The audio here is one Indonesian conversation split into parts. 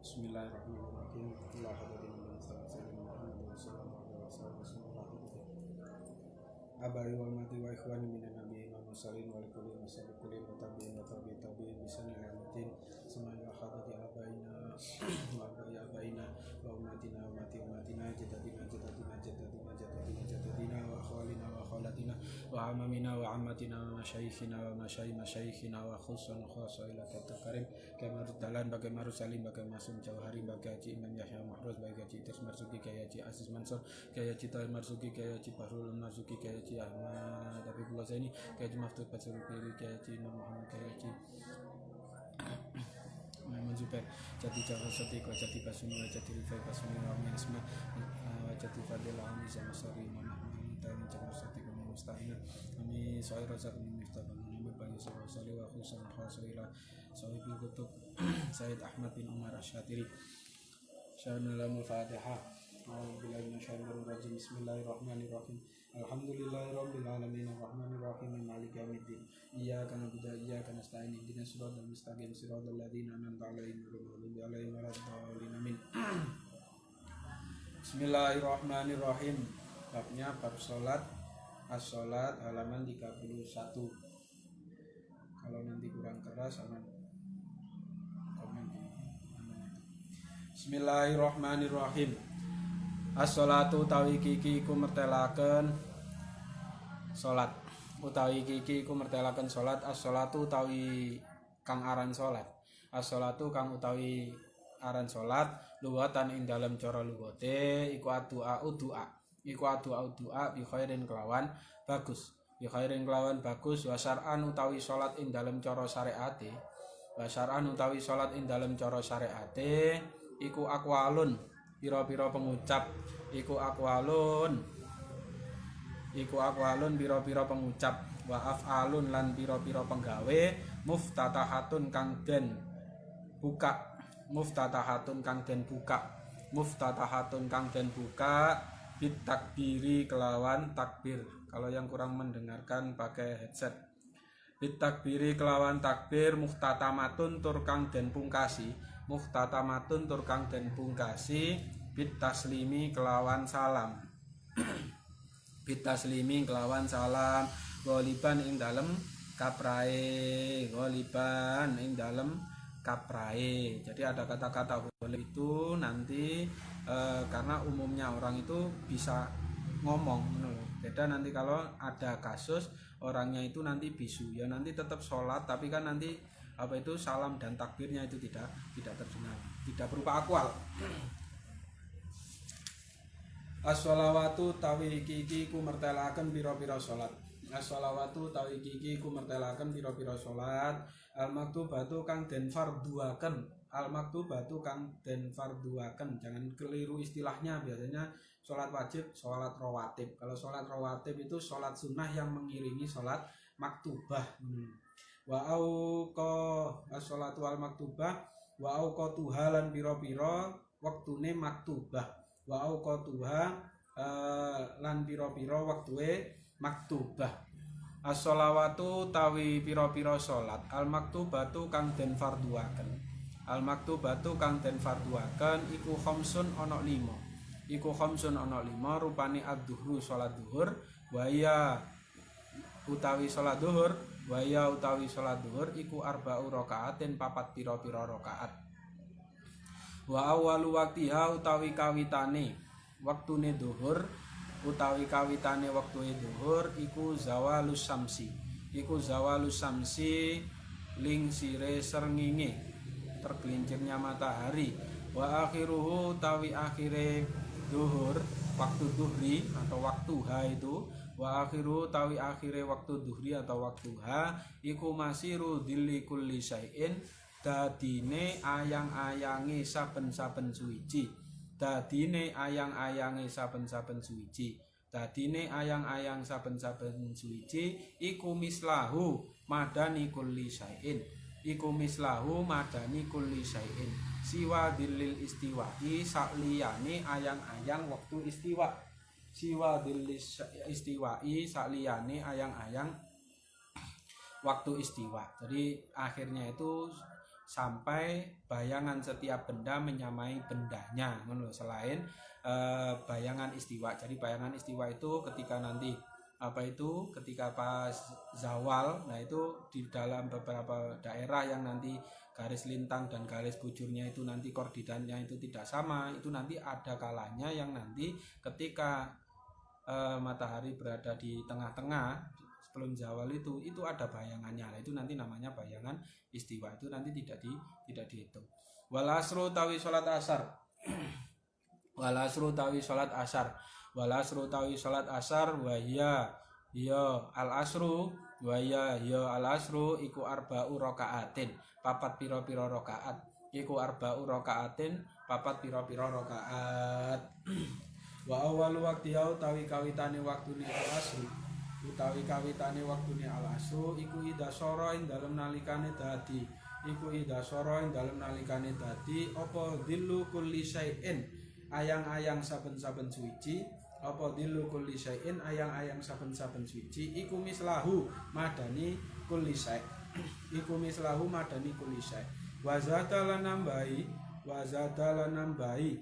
Bismillahirrahmanirrahim. La haula wala quwwata illa billah. Sallallahu alaihi wasallam. Abari wal mati wa ikhwani minan nabiyyin wal mursalin wal kulli masabiqin wa tabi'in wa tabi'in bisanil amatin semoga hadati abaina wa abaina wa umatina wa umatina jadadina wa akhwalina wa akhwalatina wa amamina wa ammatina wa masyayikhina wa masyayikhina wa khusun khasa ila karim kama dalan bagai marusalim bagai masum jauhari bagai haji imam yahya mahruz bagai haji tis marzuki kaya haji aziz mansur kaya haji tahir marzuki kaya haji bahrul marzuki kaya haji ahmad tapi pula saya ini kaya haji maftud pasirul kiri kaya haji imam muhammad kaya haji Muhammad Zubair jati jawa sati kau jati pasuni wa jati rifai pasuni wa asma wa jati fadilah ami sama sari imam muhammad tarin jawa sati kami mustahina kami soal razak kami miftah kami berbanyak sallallahu alaihi wa khusan khasailah sahibil kutub Sayyid Ahmad bin Umar Asyatiri Syarul Fatihah A'udzubillahi minasyaitonir rajim Bismillahirrahmanirrahim Alhamdulillahirabbil alamin arrahmanir rahim maliki yaumiddin iyyaka na'budu wa iyyaka nasta'in ihdinas siratal mustaqim siratal ladzina an'amta 'alaihim ghairil maghdubi 'alaihim waladdallin amin Bismillahirrahmanirrahim babnya bab salat as-salat halaman 31 kalau nanti kurang keras aman komen. Bismillahirrahmanirrahim. As-sholatu utawi kiki ku mertelaken salat. Utawi kiki ku mertelaken salat. As-sholatu utawi kang aran salat. As-sholatu kang utawi aran salat luwatan ing dalem cara luwate iku doa. Iku doa bi khairin kelawan bagus. Bi khairin kelawan bagus wa syar'an utawi salat ing dalem cara syariate. Wa syar'an utawi salat ing dalem cara syariate iku aqwalun pira-pira pengucap iku aqwalun pira-pira pengucap wa af'alun lan pira-pira penggawe muftatahatun kang den buka bit takbiri kelawan takbir. Kalau yang kurang mendengarkan pakai headset. Bit takbiri kelawan takbir muhtatamatun tur kang den pungkasi bit taslimi kelawan salam ghaliban ing dalem kaprae. Jadi ada kata-kata boleh itu nanti karena umumnya orang itu bisa ngomong. Beda nanti kalau ada kasus orangnya itu nanti bisu ya nanti tetap sholat tapi kan nanti salam dan takbirnya itu tidak terdengar, tidak berupa akwal. As-sholawatu tawi kiki ku mertelaken pira-pira salat. As-sholawatu tawi kiki ku mertelaken pira-pira salat. Al-maktubatu kang den fardhuaken. Jangan keliru istilahnya. Biasanya salat wajib, salat rawatib. Kalau salat rawatib itu salat sunnah yang mengiringi salat maktubah. Wa auqa as-sholatu al maktubah wa auqatuha lan pira-pira wektune maktubah. Wa auqatuha lan pira-pira wektue maktubah. As-sholawatu tawi pira-pira salat al maktubatu kang den fardhuaken. Iku khamsun ana 5. Rupane ad-duhru salat duhur wa ya utawi salat duhur iku arba'u rakaatin 4 pira-pira rakaat. Wa awwalu waqtiha utawi kawitane wektune duhur iku zawalus samsi ling sire srengenge tergelincirnya matahari. Wa akhiruhu utawi akhire duhur waktu duhri atau waktu ha itu wa akhiru tawi akhire waktu duhri atau waktu ha iku masiru dhilli kulli syai'in dadine ayang-ayange saben-saben suwiji iku mislahu madani kulli syai'in siwa dhillil istiwa'i sakliyane ayang-ayang waktu istiwa. Sakliyane ayang-ayang waktu istiwa. Jadi akhirnya itu sampai bayangan setiap benda menyamai bendanya, selain bayangan istiwa. Jadi bayangan istiwa itu ketika nanti ketika pas zawal, nah itu di dalam beberapa daerah yang nanti garis lintang dan garis bujurnya itu nanti koordinatnya itu tidak sama, itu nanti ada kalanya yang nanti ketika matahari berada di tengah-tengah sebelum zawal itu ada bayangannya. Nah, itu nanti namanya bayangan istiwa, itu nanti tidak dihitung. Wal asru tawi salat asar. Wal asru tawi salat asar. Wal asru tawi salat asar wa ya al asru wa ya al asru iku arba'u rakaatin, papat pira-pira rakaat. Iku arba'u rakaatin, papat pira-pira rakaat. Wa awwalu waqtiha utawi kawitane waktune al asru, utawi kawitane waktune al asru iku idasara ing dalem nalikane dadi, iku idasara ing dalem nalikane dadi apa dillu kulli syai'in, ayang-ayang saben-saben suci, apa dillu kulli syai'in, ayang-ayang saben-saben suci, iku mislahu madani kulli syai', iku mislahu madani kulli syai'. Wa zadalan nambahi, wa zadalan nambahi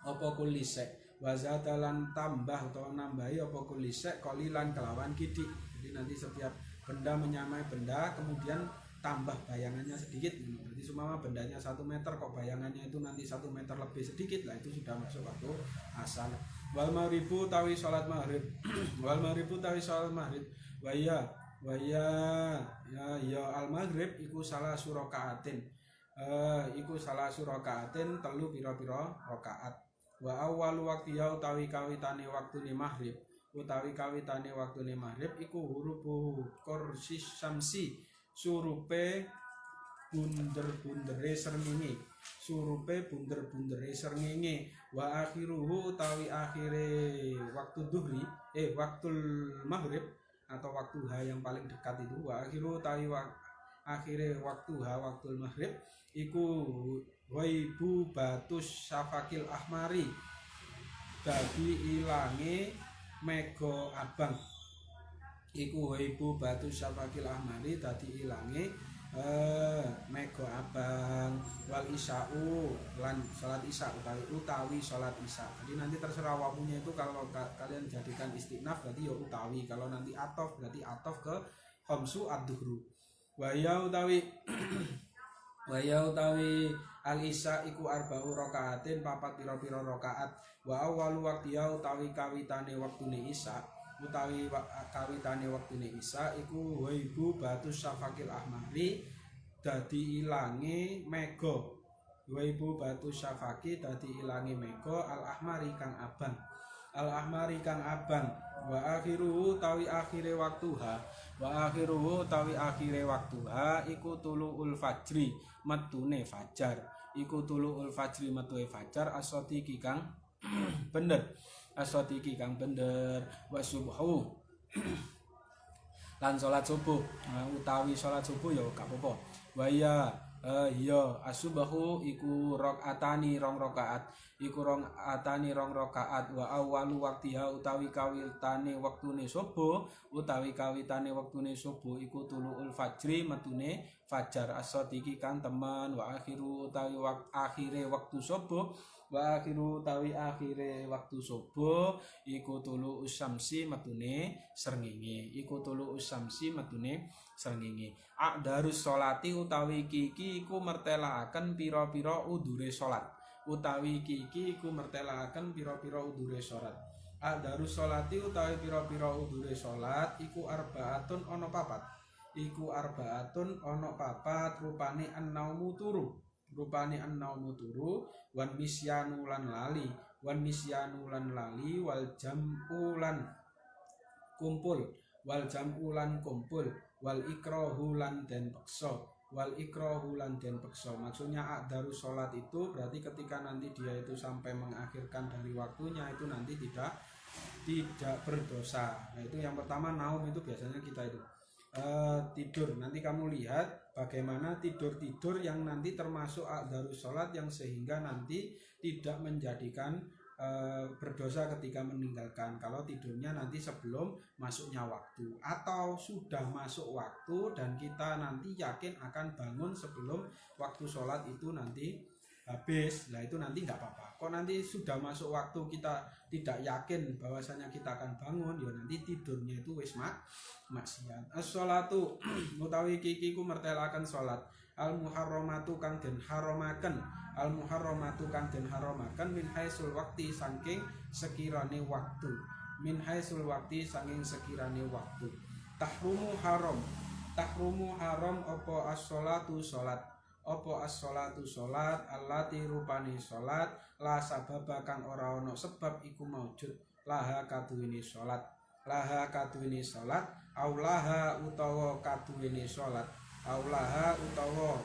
apa kulli syai', wa zadalan tambah atau nambahi apa kulli syai' qalilan kelawan kidik. Jadi nanti setiap benda menyamai benda kemudian tambah bayangannya sedikit. Berarti semua bendanya 1 meter kok bayangannya itu nanti 1 meter lebih sedikit, lah itu sudah masuk waktu asar. Wal maghribu tawi salat maghrib. Wal maghribu tawi salat maghrib. Wa ya al maghrib iku salah surakaatin. Iku salah surakaatin telu pira-pira rakaat. Wa awwalu waqtiha utawi kawitane waktune maghrib, utawi kawitane waktune maghrib iku hurufu kursi syamsi, surupe bunder-bundere srengenge, surupe bunder-bundere srengenge. Wa akhiruhu utawi akhire waktu duhri, waktul maghrib atau waktu ha yang paling dekat itu, wa akhiru utawi akhire waktu ha waktul maghrib iku waibu batus syafakil ahmari, dadi ilange mega abang. Iku waibu batus syafakil ahmari, dadi ilange mega abang. Wal isya'u lan salat isya utawi salat isya. Jadi nanti terserah waktunya itu, kalau kalian jadikan istinaf berarti ya utawi, kalau nanti atof berarti atof ke khamsu ad-duhru. Wa ya utawi al isya iku arba'u rakaatin, papat pira-pira rakaat. Wa awwalu waqtiha utawi kawitane waktune isya, utawi kawitane waktune isya iku waibu batus syafakil ahmari, dadi ilange mega. Waibu batus syafaki dadi ilange mega al ahmari kang abang, al ahmari kang abang. Wa akhiruhu tawi akhire waktuha, wa akhiruhu tawi akhire waktuha iku tuluul fajri, metune fajar. Iku tuluul fajri, metune fajar, as-sadiqi kang bener, as-sadiqi kang bener. Wa subhu lan salat subuh, utawi salat subuh ya gak apa-apa. Wa ya as-subhu iku rakaatani, rong rakaat, iku rong atani rong rakaat. Wa awwalu waqtiha utawi kawitane waktune subuh, utawi kawitane waktune subuh iku tuluul fajri, metune fajar, as-sadiqi kang temen. Wa akhiru utawi akhire waktu subuh, wa akhiru utawi akhire waktu subuh iku tulu usyamsi, metune srengenge, iku tulu usyamsi, metune srengenge. Darus sholati utawi kiki iku mertelaaken pira-pira udure salat, utawi kiki iku mertelaaken pira-pira udure salat. Darus sholati utawi pira-pira udure salat iku arbaatun ana papat, iku arbaatun ana papat, rupane an-naumu turu, rupane an-naumu turu, wan misyanu lan lali, wan misyanu lan lali, wal jam'u lan kumpul, wal jam'u lan kumpul, wal ikrahu lan den peksa, wal ikrahu lan den peksa. Maksudnya darus sholat itu berarti ketika nanti dia itu sampai mengakhirkan dari waktunya itu nanti tidak berdosa. Nah itu yang pertama, naum itu biasanya kita itu tidur. Nanti kamu lihat bagaimana tidur-tidur yang nanti termasuk darus sholat yang sehingga nanti tidak menjadikan berdosa ketika meninggalkan kalau tidurnya nanti sebelum masuknya waktu, atau sudah masuk waktu dan kita nanti yakin akan bangun sebelum waktu sholat itu nanti habis. Nah itu nanti nggak apa-apa. Kok nanti sudah masuk waktu kita tidak yakin bahwasanya kita akan bangun, ya nanti tidurnya itu wis maksiat. As-sholatu utawi kiki ku mertelaken sholat, al muharramatu kang den haramaken, al muharramatu kang den haramaken min haisul waktu saking sekirane waktu, min haisul waktu saking sekirane waktu. Tahrumu haram, tahrumu haram apa as-sholatu sholat, apa as-sholatu sholat allati rupani sholat la sababa kang ora ono sebab iku maujud laha kaduwini sholat, laha kaduwini sholat aulaha utawa kaduwini sholat, aulaha utawa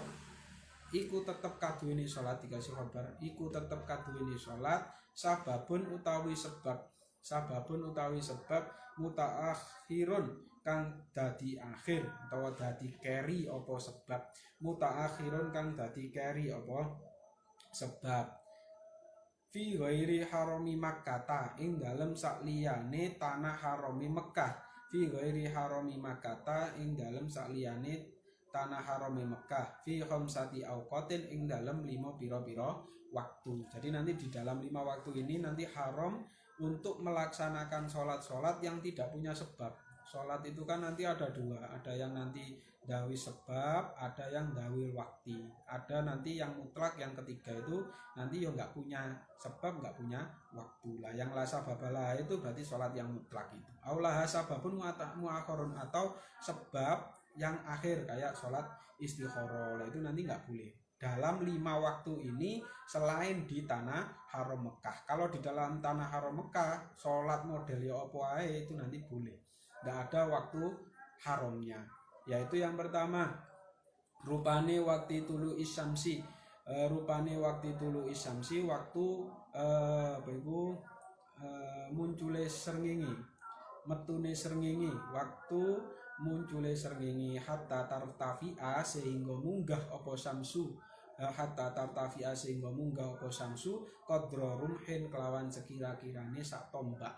iku tetep kaduwini sholat, dikasih kabar iku tetep kaduwini sholat sababun utawi sebab, sababun utawi sebab mutaakhirun kang dadi akhir utawa dadi keri apa sebab, mutaakhirun kang dadi keri apa sebab. Fi ghairi harami Makkah ing dalem sakliyane tanah harami Mekah, fi ghairi harami Makkah ing dalem sakliyane tanah harami Mekah, fi khamsati auqatin ing dalem 5 pira-pira waktu. Jadi nanti di dalam 5 waktu ini nanti haram untuk melaksanakan sholat-sholat yang tidak punya sebab. Sholat itu kan nanti ada dua, ada yang nanti dawi sebab, ada yang dawi waktu, ada nanti yang mutlak yang ketiga itu nanti yang nggak punya sebab, nggak punya waktu lah. Yang la sababalah itu berarti sholat yang mutlak itu. Aulaha sababun muakhorun atau sebab yang akhir kayak sholat istikharah itu nanti nggak boleh dalam 5 waktu ini selain di tanah haram Mekah. Kalau di dalam tanah haram Mekah sholat modelnya opo ae itu nanti boleh, nggak ada waktu haramnya. Yaitu yang pertama rupane waktu tulu isyamsi, rupane waktu tulu isyamsi waktu muncule srengenge, metune srengenge, waktu muncule srengenge hatta tartafi'a sehingga munggah apa samsu, hatta tartafi'a sehingga munggah apa samsu qadra rumhin kelawan sekira-kirane sak tombak,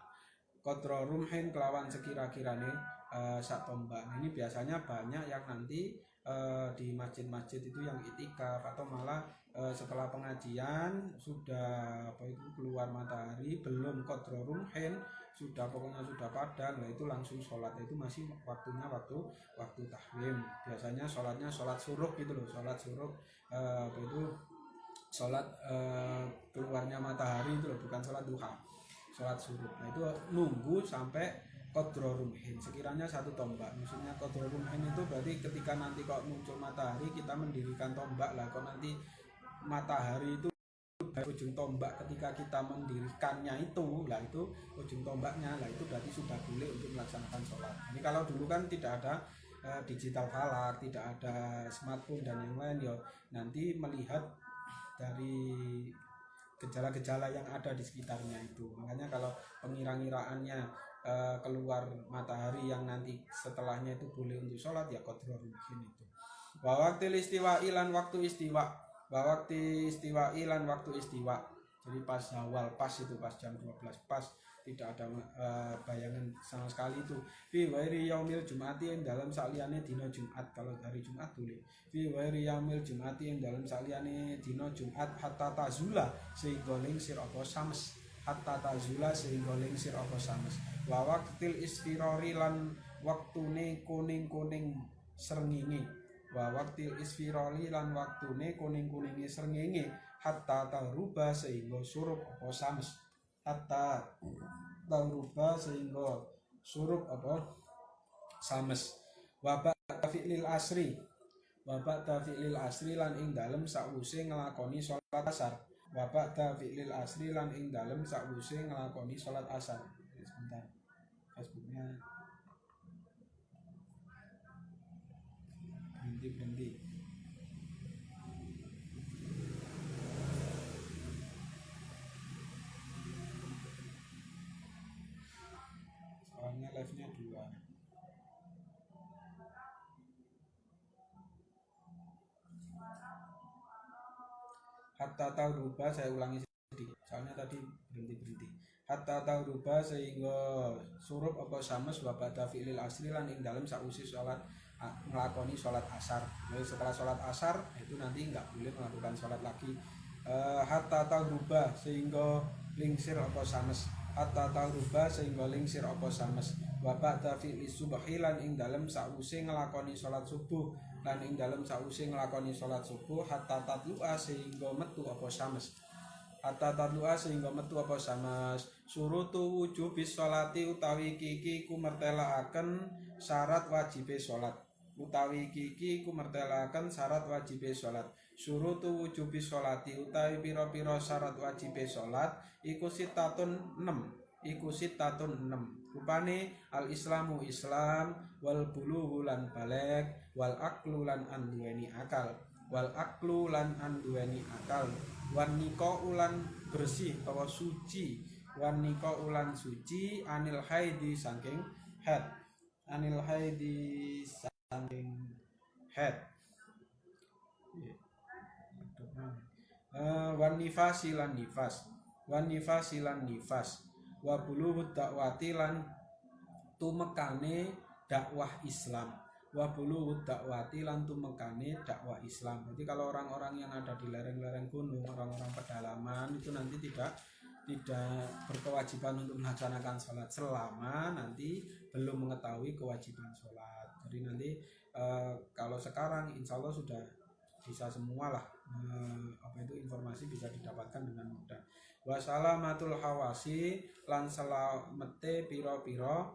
qadra rumhin kelawan sekira-kirane sak tombak. Nah, ini biasanya banyak yang nanti di masjid-masjid itu yang itikaf atau malah setelah pengajian sudah keluar matahari belum qadra rumhin, sudah pokoknya sudah padang, nah itu langsung sholat, itu masih waktunya waktu tahrim. Biasanya sholatnya sholat syuruk gitu loh, sholat syuruk itu sholat keluarnya matahari itu loh, bukan sholat duha, sholat syuruk. Nah itu nunggu sampai qadra rumhin, sekiranya 1 tombak. Maksudnya qadra rumhin itu berarti ketika nanti kok muncul matahari kita mendirikan tombak lah. Kok nanti matahari itu ujung tombak ketika kita mendirikannya itu lah, itu ujung tombaknya lah, itu berarti sudah boleh untuk melaksanakan sholat. Ini kalau dulu kan tidak ada digital falak, tidak ada smartphone dan yang lain, ya nanti melihat dari gejala-gejala yang ada di sekitarnya itu. Makanya kalau pengira-ngiraannya keluar matahari yang nanti setelahnya itu boleh untuk sholat, ya qadra rumhin itu. Wa waqtil istiwa ilan waktu istiwa, wa waqti istiwa ilan waktu istiwa. Jadi pas awal, pas itu pas jam 12 pas, tidak ada bayangan sama sekali itu. Fi wairi yaumil jumati yang dalam sakliyane dina Jumat, kalau hari Jumat boleh. Fi wairi yaumil jumati yang dalam sakliyane dina Jumat hatta tazula sehingga lingsir apa sams, hatta tazula sehingga lingsir apa sams. Wa waqtil isfirori lan waktune kuning-kuning srengenge, wa waqtil isfirori lan waktune kuning-kuninge srengenge hatta taruba sehingga surup apa sams, hatta taruba sehingga surup apa sams. Wa ba'da fi'lil asri, wa ba'da fi'lil asri lan ing dalem sakwuse nglakoni salat asar, wa ba'da fi'lil asri lan ing dalem sakwuse nglakoni salat asar. Sebentar, Facebooknya berhenti. Soalnya live-nya 2. Hatta taruba, saya ulangi soalnya tadi berhenti hatta tauruba sehingga surup apa sames wa ba'da fi'lil asri lan ing dalem sausi salat nglakoni salat asar. Jadi setelah salat asar itu nanti nggak boleh melakukan salat lagi. Hatta tauruba sehingga lingsir apa sames, hatta tauruba sehingga lingsir apa sames wa ba'da fi'lis subhi lan ing dalem sausi nglakoni salat subuh, lan ing dalem sausi nglakoni salat subuh hatta tatlu'a sehingga metu apa sames, hatta tatlu'a sehingga metu apa sames. Surutu wujubis sholati utawi kiki ku mertelaaken syarat wajibe salat, utawi kiki ku mertelaaken syarat wajibe salat. Surutu wujubis sholati utawi pira-pira syarat wajibe salat iku sitatun 6, iku sitatun 6. Rupane al islamu Islam, wal bulughu lan baligh, wal aqlu lan anduweni akal, wal aqlu lan anduweni akal, wan nika ulan bersih atau suci, wan nika ulan suci anil haidi saking haid, anil haidi saking haid, wan nifasi lan nifas, wan nifasi lan nifas, wa bulughud dakwati lan tumekane dakwah Islam, wa bulughud dakwati lan tumekane dakwah Islam. Jadi kalau orang-orang yang ada di lereng-lereng gunung, orang-orang pedalaman itu nanti tidak berkewajiban untuk melaksanakan sholat selama nanti belum mengetahui kewajiban sholat. Jadi nanti kalau sekarang insya Allah sudah bisa semualah informasi bisa didapatkan dengan mudah. Wa salamatul hawasi lan salamete piro-piro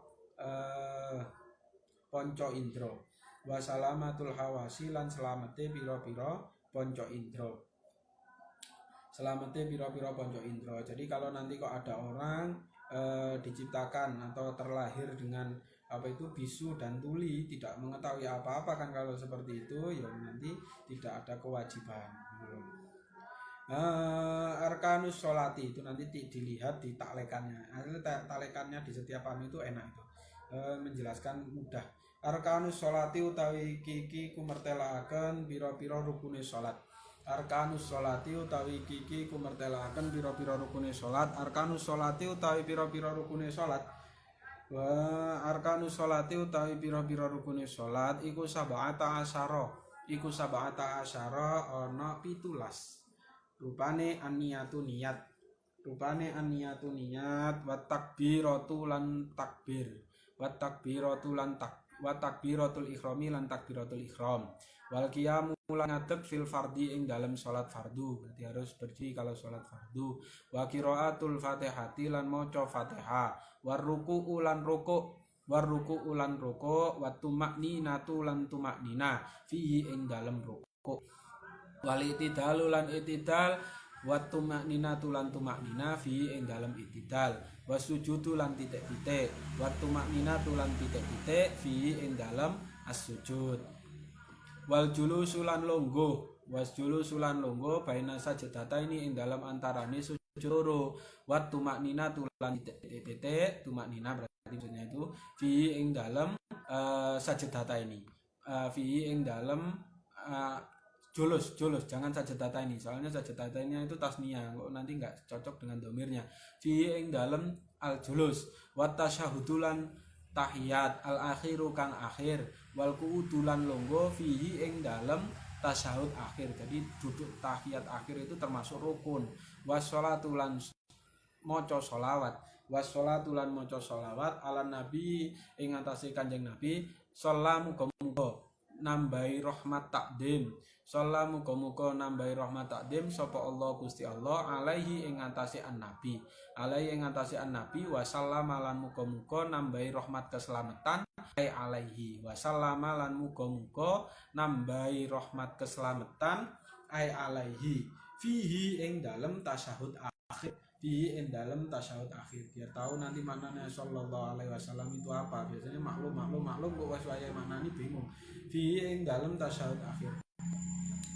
ponco indro, wa salamatul hawasi lan selamete piro-piro ponco indro, selamete piro-piro ponco indro. Jadi kalau nanti kok ada orang diciptakan atau terlahir dengan bisu dan tuli, tidak mengetahui apa-apa kan, kalau seperti itu ya nanti tidak ada kewajiban. Arkanus sholati itu nanti dilihat di taklekannya. Taklekannya di setiap paham itu enak itu, menjelaskan mudah. Arkanus sholati utawi kiki kumertelaaken pira-pira rukune sholat. Arkanus sholati utawi kiki kumertelaaken pira-pira rukune sholat. Arkanus sholati utawi pira-pira rukune sholat. Arkanus sholati utawi pira-pira rukune sholat iku sab'ata asyara, iku sab'ata asyara ana 17. Rupane an-niyatu niyat, rupane an-niyatu niyat, wa takbiratu lan takbir, wa takbiratu lan wa takbiratul ikhrami lan takbiratul ikhram, wal qiyamu lan ngadeg fil fardhi ing dalam salat fardu, berarti harus berdiri kalau salat fardu. Wa qiraatul fatihati lan maca Fatihah, war ruku'u lan ruku', war ruku'u lan ruku', wa tumakninatu lan tumaknina fihi ing dalam ruku', wal itidalu lan itidal, wa tumakninatu lan tumaknina fi ing dalam itidal, wa sujudu lan titik-titik, wa tumakninatu lan titik-titik fi ing dalam as-sujud, wal julusu lan longgo, was julusu lan longgo baina sajdataini ing dalam antarane sujud loro, wa tumakninatu lan titik-titik, tumaknina berarti maksudnya itu fi ing dalam sajdataini, fi ing dalam julus, jangan sajdata ini, soalnya sajdata ini itu tasniyah, nanti nggak cocok dengan domirnya. Fi ing dalem al julus, wa tasyahudulan tahiyat, al akhiru kang akhir, wal qu'udulan longgo fihi ing dalem tasyahud akhir. Jadi duduk tahiyat akhir itu termasuk rukun. Wassolatulan maca sholawat, wassolatulan maca sholawat ala nabi ing atase Kanjeng Nabi, salamu muga nambahi rahmat takdim, salamu muga nambahi rahmat takdim sapa Allah Gusti Allah alaihi ing atase an-nabi, alaihi ing atase an-nabi, wa sallama lan muga nambahi rahmat keselamatan ai alaihi, wa sallama lan muga nambahi rahmat keselamatan ai alaihi fihi ing dalem tasyahud akhir, fihi ing dalem tasyahud akhir. Biar tahu nanti maknanya sallallahu alaihi wasallam itu apa. Biasanya maklum kok wis wayahe maknani bingung. Fihi ing dalem tasyahud akhir.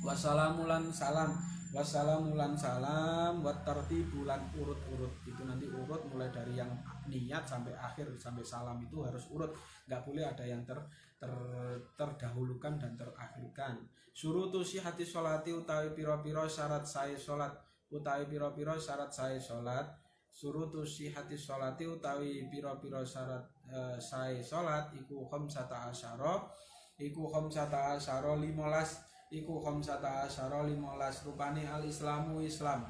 Wassalamulan salam, wassalamulan salam, wat tartibulan urut-urut. Itu nanti urut mulai dari yang niat sampai akhir sampai salam itu harus urut. Enggak boleh ada yang terdahulukan dan terakhirkan. Surutu sihati sholati utawi pira-pira syarat sae salat, utawi pira-pira syarat sae salat, surutu sihati sholati utawi pira-pira syarat sae salat iku khamsata asyara, iku khamsata asyara 15, iku khamsata asyara 15 rupane al-islamu Islam.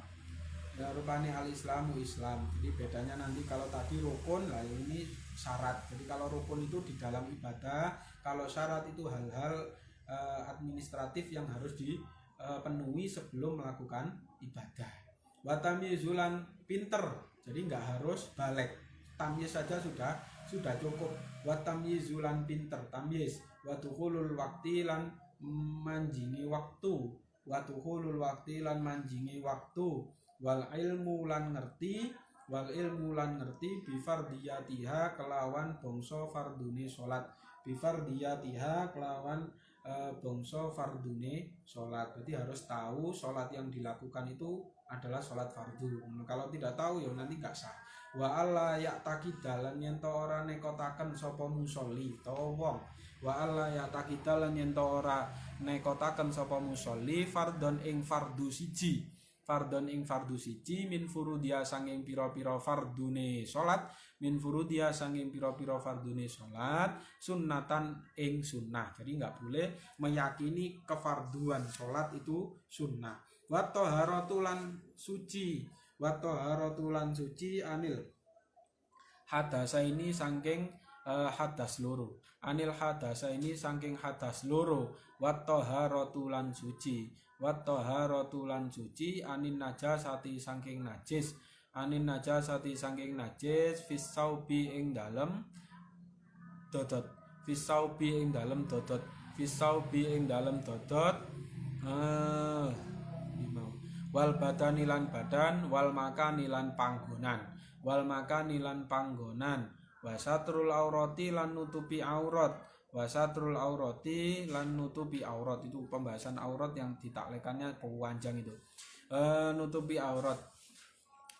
Ya, rupane al-islamu Islam. Jadi bedanya nanti kalau tadi rukun, lah ini syarat. Jadi kalau rukun itu di dalam ibadah, kalau syarat itu hal-hal administratif yang harus dipenuhi sebelum melakukan ibadah. Wa tamyizulan pinter. Jadi nggak harus balik. Tamyiz saja sudah cukup. Wa tamyizulan pinter, tamyiz. Wa dukhulul waqti lan manjingi waktu. Wa dukhulul waqti lan manjingi waktu. Wal ilmu lan ngerti bi fardiyatiha kelawan bangsa fardune salat, bi fardiyatiha kelawan bangsa fardune salat. Berarti harus tahu salat yang dilakukan itu adalah salat fardu. Kalau tidak tahu ya nanti enggak sah. Wa alla ya'taqidalan yen to ora nekotaken sapa musolli utawa wong. Wa alla ya'taqidalan yen to ora nekotaken sapa musolli fardhon ing fardu siji. Fardhon ing fardu siji min furudia sanging pira-pira fardune salat, min furudia sanging pira-pira fardune salat, sunnatan ing sunnah. Jadi enggak boleh meyakini kefarduan salat itu sunnah. Wa taharatu lan suci, wa taharatu lan suci anil hadasa ini sangking hadas loro, anil hadasa ini sangking hadas loro, wa taharatu lan suci, wa taharatu lan suci anin najasati sangking najis, anin najasati sangking najis fisaubi ing dalem dodot, fisaubi ing dalem dodot, fisaubi ing dalem dodot wal badani lan badan, wal makani lan panggonan, wal makani lan panggonan, wasatrul aurati lan nutupi aurat, wasatrul aurati lan nutupi aurat. Itu pembahasan aurat yang ditaklekannya panjang itu. Nutupi aurat.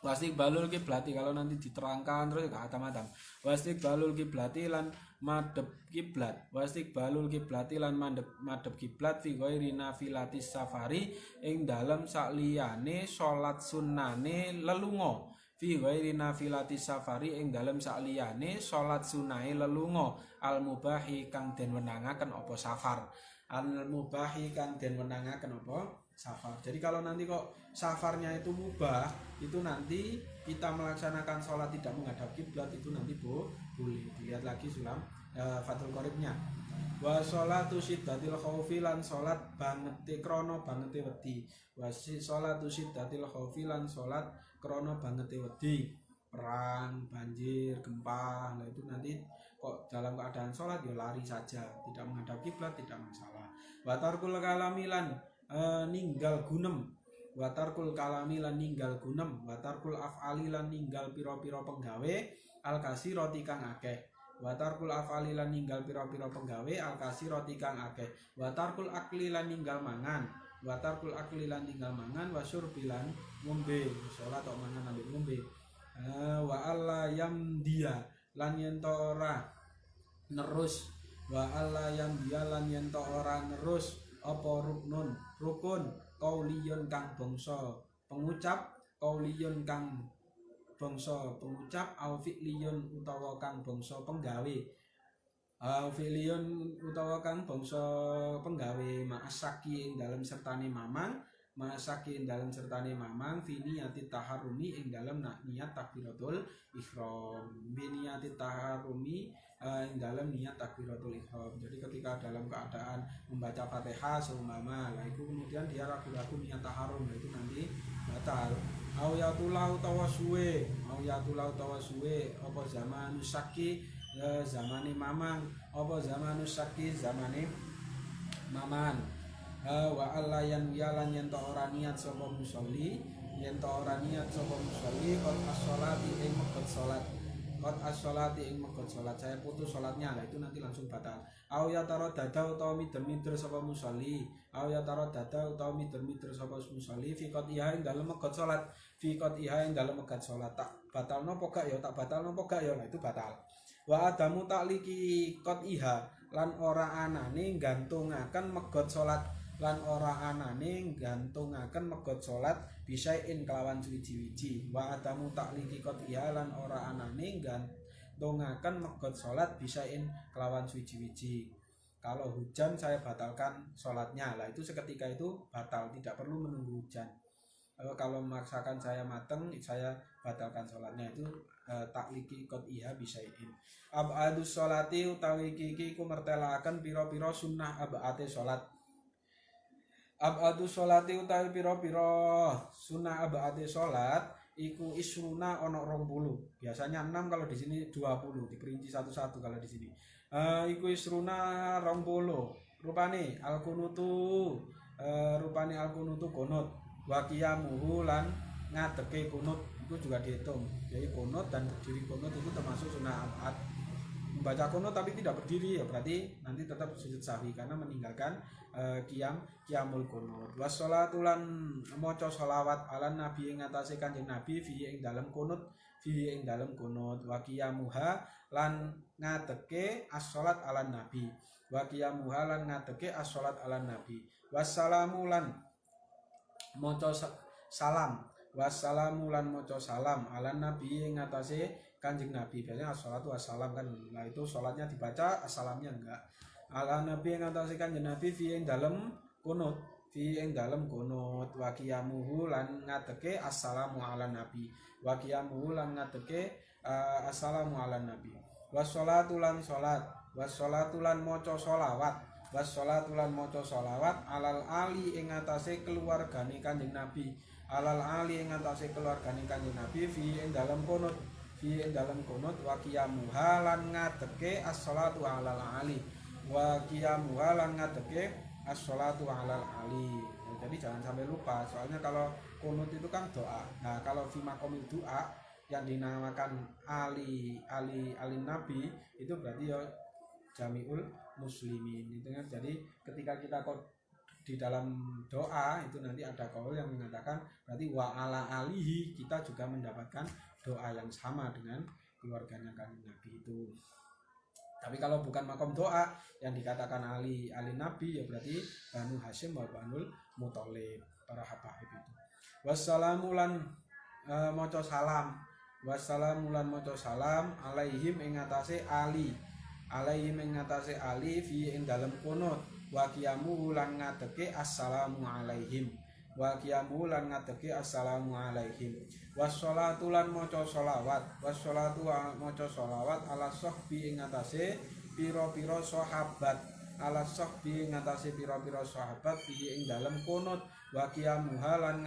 Wasik balul kiblati, kalau nanti diterangkan terus gak atam-atam. Wasik balul kiblati lan madhep kiblat, wasik balul kiblati lan madhep kiblat fi ghairi nafilatis safari ing dalem sakliyane salat sunnane lelunga, fi ghairi nafilatis safari ing dalem sakliyane salat sunnahe lelunga, al mubahi kang den wenangaken apa safar, al mubahi kang den wenangaken apa safar. Jadi kalau nanti kok safarnya itu mubah, itu nanti kita melaksanakan sholat tidak menghadap kiblat itu nanti boleh. Dilihat lagi sulam Fathul Qoribnya. Wa sholatu syiddatil khaufi lan sholat bangete krono bangete wedi. Wa sholatu syiddatil khaufi lan sholat krono bangete wedi. Perang, banjir, gempa, nah itu nanti kok dalam keadaan sholat ya lari saja, tidak menghadap kiblat tidak masalah. Wa tarkul kalamilan ninggal gunem, watarkul kalami lan ninggal gunem, watarkul af'ali lan ninggal pira-pira penggawe al kasirati kang akeh, watarkul af'ali lan ninggal pira-pira penggawe al kasirati kang akeh, watarkul akli lan ninggal mangan, watarkul akli lan ninggal mangan, wasyurbilan ngombe, salat tok mangan ambek ngombe, wa alla yamdiya lan yen to ora nerus, wa alla yamdiya lan yen to ora nerus apa rukun qauliyun kang bangsa pengucap, qauliyun kang bangsa pengucap, au fi'liyun utawa kang bangsa penggawe, au fi'liyun utawa kang bangsa penggawe, ma'asaki ing dalem sertane mamang, ma'asaki ing dalem sertane mamang, fi niyati taharrumi ing dalem niat takbiratul ihram, bi niyati taharrumi ing dalam niat takbiratul ihram. Jadi ketika dalam keadaan membaca Fatihah seumpama, lah itu kemudian dia ragu-ragu niat taharum, itu nanti batal. Au yatulau tawasuwe, au yatulau tawasuwe, apa zaman usaki zamane mamang, apa zaman usaki zamane maman. Wa alla yan yalan yen to ora niat sapa musolli, yen to ora niat sapa musolli qad as-sholati ing mekot salat, qad as-sholati ing mekot salat, saya putus salatnya, lah itu nanti langsung batal. Au ya taro dada utawa mider-mider sapa musolli, au ya taro dada utawa mider-mider sapa musolli fi qad iha ing dalem mekot salat, fi qad iha ing dalem mekot salat, tak batal nopo gak ya, tak batal nopo gak ya, lah itu batal. Wa adamu takliki qad iha lan ora anane gantungaken megot salat, lan ora anane gantungaken megot salat bisain kelawan suwiji-wiji wa adamu takliki qadhiya lan ora anane gantongaken megot salat bisain kelawan suwiji-wiji. Kalau hujan saya batalkan sholatnya lah, itu seketika itu batal, tidak perlu menunggu hujan. Kalau memaksakan saya mateng, saya batalkan sholatnya, itu takliki qadhiya bisain. Abadus sholati utawi kiki ku mertelaken pira-pira sunnah abate sholat. Abadus sholati utawi pira-pira sunnah abate sholat iku isruna ono 20. Biasanya 6, kalau di sini 20, diperinci satu-satu kalau di sini. Iku isruna 20. Rupane al-kunutu kunut wa qiyamuhu lan ngadeke kunut itu juga dihitung. Jadi kunut dan berdiri kunut itu termasuk sunnah abad. Membaca kunut tapi tidak berdiri ya berarti nanti tetap sujud sahwi karena meninggalkan qiyamul kunut. Wassalatu lan maca sholawat ala nabi ing atase Kanjeng Nabi fi ing dalem kunut wa qiyamuha lan ngadeke as-shalat ala nabi wa qiyamuha lan ngadeke as-shalat ala nabi. Wassalamu lan maca salam ala nabi ing atase Kanjeng Nabi. Biasanya as-shalatu wassalam kan. Nah itu sholatnya dibaca, as-salamnya enggak. Ala nabi ing atase Kanjeng Nabi fi ing dalem kunut wa qiyamuhu lan ngadeke assalamu ala nabi wa qiyamuhu lan ngadeke assalamu ala nabi. Wassalatu lan maca sholawat alal ali ing atase keluargane Kanjeng Nabi. Fi ing dalem kunut wa qiyamuha lan ngadeke as-sholatu alal ali Jadi jangan sampai lupa, soalnya kalau kunut itu kan doa. Nah kalau fi maqamil doa yang dinamakan ali nabi itu berarti ya jami'ul muslimin itu kan. Jadi ketika kita di dalam doa itu nanti ada qaul yang mengatakan berarti wa ala alihi, kita juga mendapatkan doa yang sama dengan keluarganya Kanjeng Nabi itu. Tapi kalau bukan makom doa yang dikatakan ali nabi ya berarti Banu Hasyim wa Banul Muthalib, para habaib itu. Wassalamu lan maca salam alaihim ing atase ali fi ing dalem kunut wa qiyamu lan ngadeke assalamu alaihim wassalatu lan maca sholawat ala sahbi ing atase pira-pira sahabat fi ing dalem kunut wa qiyamuha lan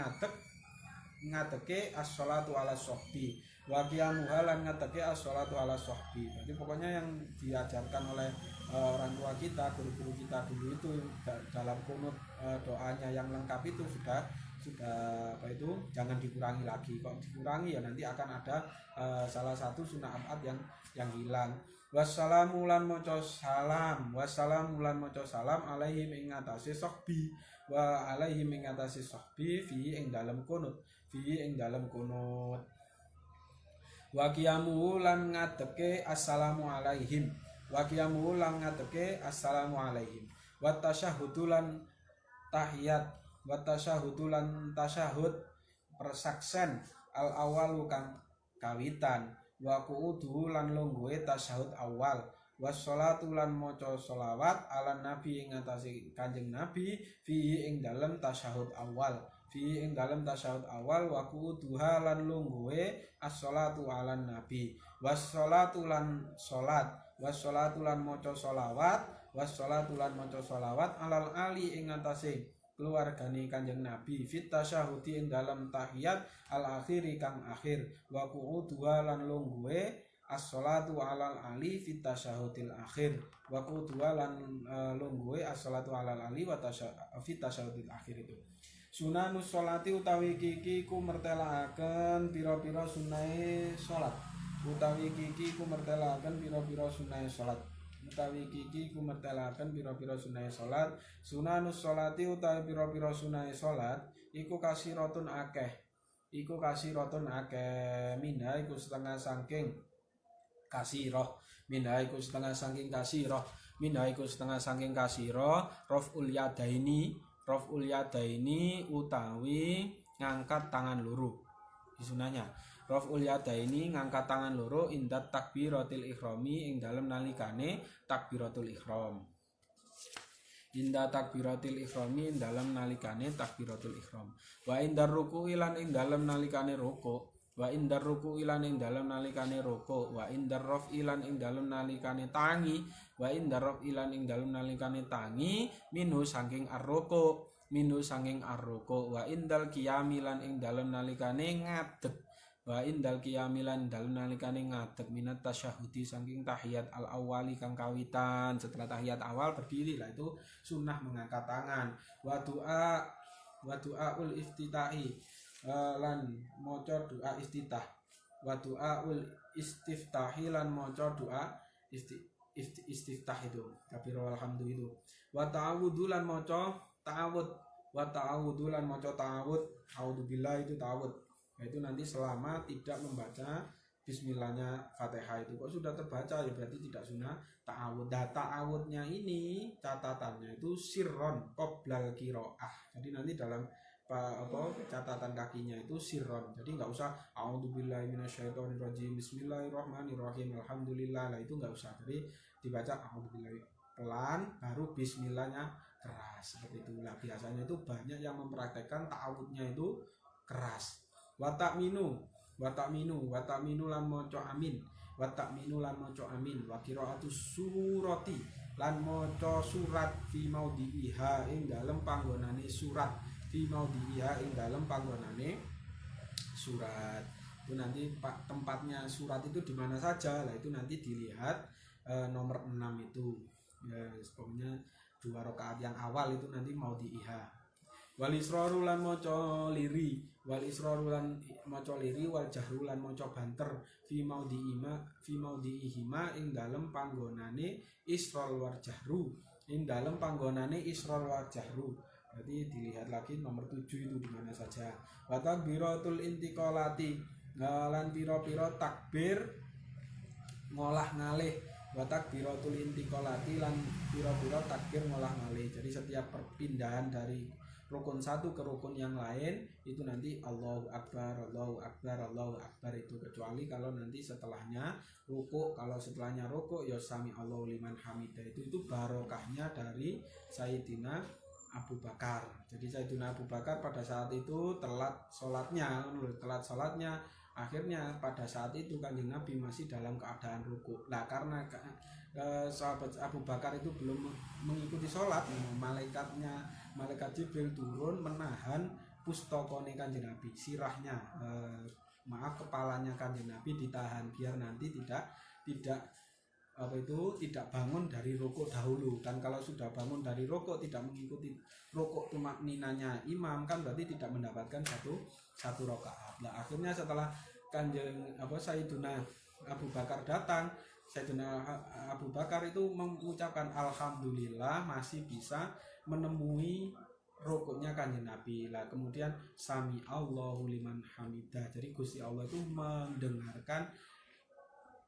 ngadeke as-sholatu ala sahbi Jadi pokoknya yang diajarkan oleh orang tua kita, guru-guru kita dulu itu dalam kunut doanya yang lengkap itu sudah apa itu jangan dikurangi lagi. Kalau dikurangi ya nanti akan ada salah satu sunnah abad yang hilang. Wassalamu lan maca salam alaihim ing atase sahbi fi ing dalem kunut wa qiyamu lan ngadeke assalamu alaihim wa tasyahhudu lan tasyahud persaksen al awalu kang kawitan wa qu'udu lan lungguhe tasyahud awal wassalatu lan maca sholawat ala nabi ing atase Kanjeng Nabi fi ing dalem tasyahud awal wa qu'uduha lan lungguhe as-sholatu ala nabi wassalatu lan maca sholawat alal ali ing atase keluargane Kanjeng Nabi fit tasyahudi ing dalam tahiyat al akhiri kang akhir wa qu'uduha lan lungguhe as-sholatu alal ali fit tasyahudil akhir wa qu'uduha lan lungguhe as-sholatu alal ali wa fit tasyahudil akhir itu. Sunanus sholati utawi kiki ku mertelaaken pira-pira sunahe salat. Sunanus sholati utawi pira-pira sunahe salat iku kasiratun akeh. Minha iku setengah saking kasirah raf'ul yadaini utawi ngangkat tangan loro. Sunahnya raf'ul yadaini ngangkat tangan loro indat takbiratil ihrami ing dalem nalikane takbiratul ihram. Inda takbiratil ihrami ing dalem nalikane takbiratul ihram. Wa indar ruku'i lan ing dalem nalikane ruku'. Wa indar ruku'i lan ing dalem nalikane ruku'. Wa indar raf'i lan ing dalem nalikane tangi. Wa indar raf'i lan ing dalem nalikane tangi minhu saking ar-ruku'. Minhu saking ar-ruku'. Wa indal qiyami lan ing dalem nalikane ngadeg. Wa indal qiyamilan dalem nalikane ngadeg minat tasyahudi saking tahiyat al awali kang kawitan. Setelah tahiyat awal berdiri lah, itu sunnah mengangkat tangan. Wa du'aul iftitahi lan maca doa iftitah. Wa du'aul istiftahi lan maca doa istiftah itu kabiro alhamdu itu. Wa ta'awudhu lan maca ta'awud. Wa ta'awudhu lan maca ta'awud. A'udzubillah itu ta'awud. Itu nanti selama tidak membaca bismillahnya Fatihah itu. Kok sudah terbaca ya berarti tidak sunnah ta'awud. Ta'awudnya ini catatannya itu sirron qoblal qiraah. Jadi nanti dalam catatan kakinya itu sirron. Jadi enggak usah a'udzubillahi minasyaitonirrajim bismillahirrahmanirrahim alhamdulillah. Lah itu enggak usah. Jadi dibaca a'udzubillahi pelan baru bismillahnya keras seperti itu. Lah biasanya itu banyak yang mempraktekkan ta'awudnya itu keras. Watakminu lan maca amin. Watakminu lan maca amin. Wa qiraatus surati lan maca surat fi maudhi'iha ing dalem panggonane surat. Fi maudhi'iha ing dalem panggonane surat. Itu nanti tempatnya surat itu di mana saja. Lah itu nanti dilihat nomor 6 itu. Ya, pokoknya 2 rakaat yang awal itu nanti maudhi'iha. Wal israru lan maca liri, wal israru lan maca liri, wal jahru lan maca banter fi maudhi'ihima ing dalem panggonane isral war jahru, ing dalem panggonane isral war jahru. Berarti dilihat lagi nomor 7 itu di mana saja. Wa takbiratul intiqalati lan pira-pira takbir ngolah ngalih. Wa takbiratul intiqalati lan pira-pira takbir ngolah ngalih. Jadi setiap perpindahan dari rukun satu ke rukun yang lain itu nanti Allahu Akbar, Allahu Akbar, Allahu Akbar itu, kecuali kalau nanti setelahnya ruku. Kalau setelahnya ruku ya sami Allahu liman hamidah itu barokahnya dari Sayyidina Abu Bakar. Jadi Sayyidina Abu Bakar pada saat itu telat sholatnya, akhirnya pada saat itu Kanjeng Nabi masih dalam keadaan ruku. Nah karena sahabat Abu Bakar itu belum mengikuti sholat, malaikat Jibril turun menahan pustokone Kanjeng Nabi, sirahnya kepalanya Kanjeng Nabi ditahan biar nanti tidak bangun dari rukuk dahulu. Dan kalau sudah bangun dari rukuk tidak mengikuti rukuk tumakninanya imam kan berarti tidak mendapatkan satu rakaat. Nah akhirnya setelah Sayyiduna Abu Bakar datang, Sayyidina Abu Bakar itu mengucapkan alhamdulillah masih bisa menemui rukuknya Kanjeng Nabi. Lah kemudian sami Allahu liman hamidah. Jadi Gusti Allah itu mendengarkan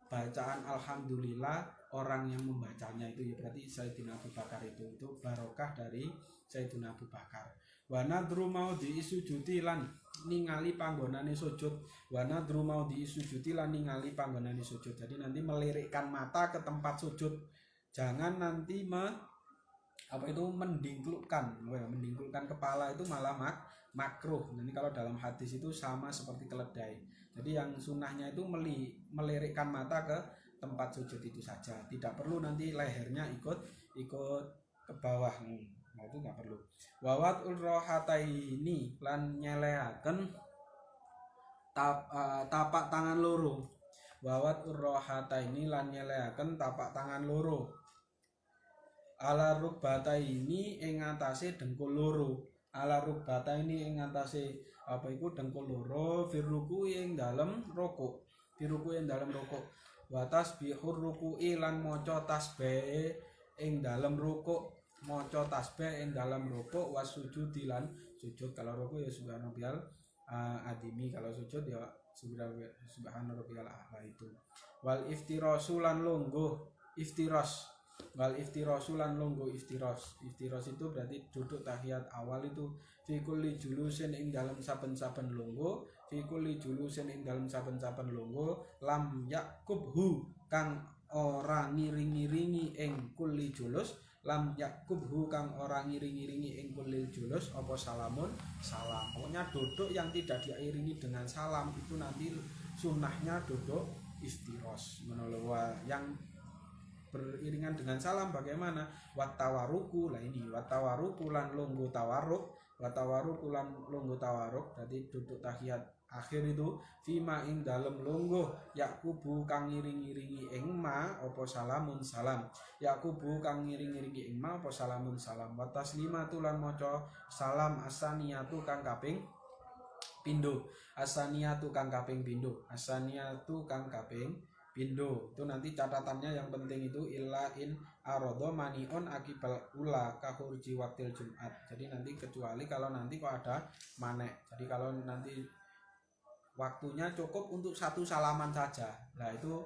bacaan alhamdulillah orang yang membacanya itu, ya berarti Sayyidina Abu Bakar itu barokah dari Sayyidina Abu Bakar. Wa nadru maudhi sujudi lan ningali panggonane sujud. Wa nadru maudhi sujudi lan ningali panggonane sujud. Jadi nanti melirikkan mata ke tempat sujud. Jangan nanti mendingklukkan kepala, itu malah makruh. Nanti kalau dalam hadis itu sama seperti keledai. Jadi yang sunnahnya itu melirikkan mata ke tempat sujud itu saja. Tidak perlu nanti lehernya ikut ke bawah. Nah itu nggak perlu. Wawat ulrohataini lan nyelehaken tapak tangan loro. Wawat ulrohataini lan nyelehaken tapak tangan loro. Ala rukbataini ing atase dengkul loro. Ala rukbataini ing atase dengkul loro firruku ing dalem rukuk. Wa tasbihur ruku'i lan maca tasbih ing dalem rukuk. Maca tasbih ing dalam rukuk, wasujudi lan sujud. Kalau rukuk ya subhanarabbiyal adimi, kalau sujud ya subhanarabbiyal a'la itu. Wal iftirasu lan lungguh, iftiras Wal iftirasu lan lungguh iftiros. Iftiros itu berarti duduk tahiyat awal itu fi kulli julusin ing dalam saben-saben lungguh, fi kulli julusin ing dalam saben-saben lungguh lam yakubhu kang ora ngiring-ngiringi ing kulli julus, lam yakubhu kang ora ngiring-ngiringi ing kulli julus apa salamun salam. Pokoknya duduk yang tidak diiringi dengan salam itu nanti sunnahnya duduk iftiros. Menolak yang beriringan dengan salam bagaimana? Watawaruku lah ini watawaruku lan lungguh tawaruk, watawaruku lan lungguh tawaruk. Jadi duduk tahiyat akhir itu fima ing dalem lungguh yakubu kang ngiring-ngiringi ing ma apa salamun salam, yakubu kang ngiring-ngiringi ing ma apa salamun salam. Wa taslimatu lan maca salam asaniyatu kang kaping pindho, asaniyatu kang kaping pindho, asaniyatu kang kaping pindo. Itu nanti catatannya yang penting itu illa in arodo manion akibal ula kahurji waktil Jumat. Jadi nanti kecuali kalau nanti kok ada manek. Jadi kalau nanti waktunya cukup untuk satu salaman saja. Nah itu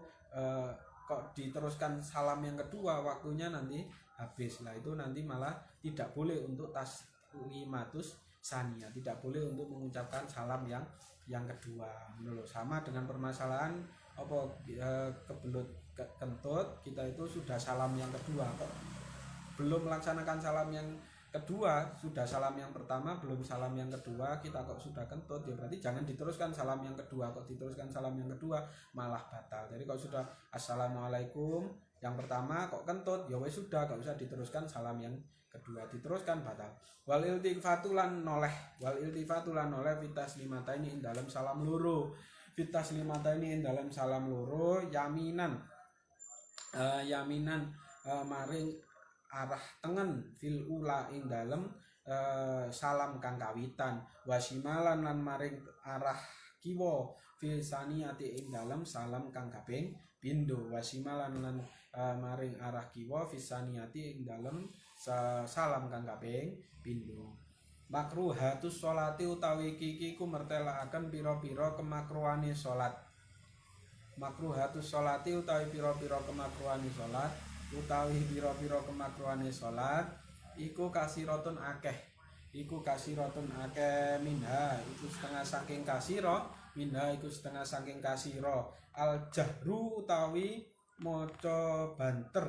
kok diteruskan salam yang kedua waktunya nanti habis. Nah itu nanti malah tidak boleh untuk taslimatus sania, tidak boleh untuk mengucapkan salam yang kedua. Menurut sama dengan permasalahan apa kebelut kentut kita itu sudah salam yang kedua kok belum melaksanakan salam yang kedua, sudah salam yang pertama belum salam yang kedua kita kok sudah kentut, ya berarti jangan diteruskan salam yang kedua. Kok diteruskan salam yang kedua malah batal. Jadi kalau sudah assalamualaikum yang pertama kok kentut, ya wes sudah gak usah diteruskan salam yang kedua, diteruskan batal. Wal iltifatulan noleh, wal iltifatulan noleh fitas limata ini dalam salam loro, fitas limata ini dalam salam loro yaminan yaminan maring arah tengen fil ula ing dalam salam kang kawitan, wasimalan lan maring arah kiwa fil saniyati ing dalam salam kang kaping pindho, wasimalan lan maring arah kiwa fil saniyati ing dalam salam kang kaping pindho. Makruhatus sholati utawi kiki ku mertelaaken pira-pira kemakruhane salat. Makruhatus sholati utawi pira-pira kemakruhane salat, utawi pira-pira kemakruhane salat iku kasiratun akeh. Iku kasiratun akeh minha iku setengah saking kasira, minha iku setengah saking kasira. Al jahru utawi maca banter,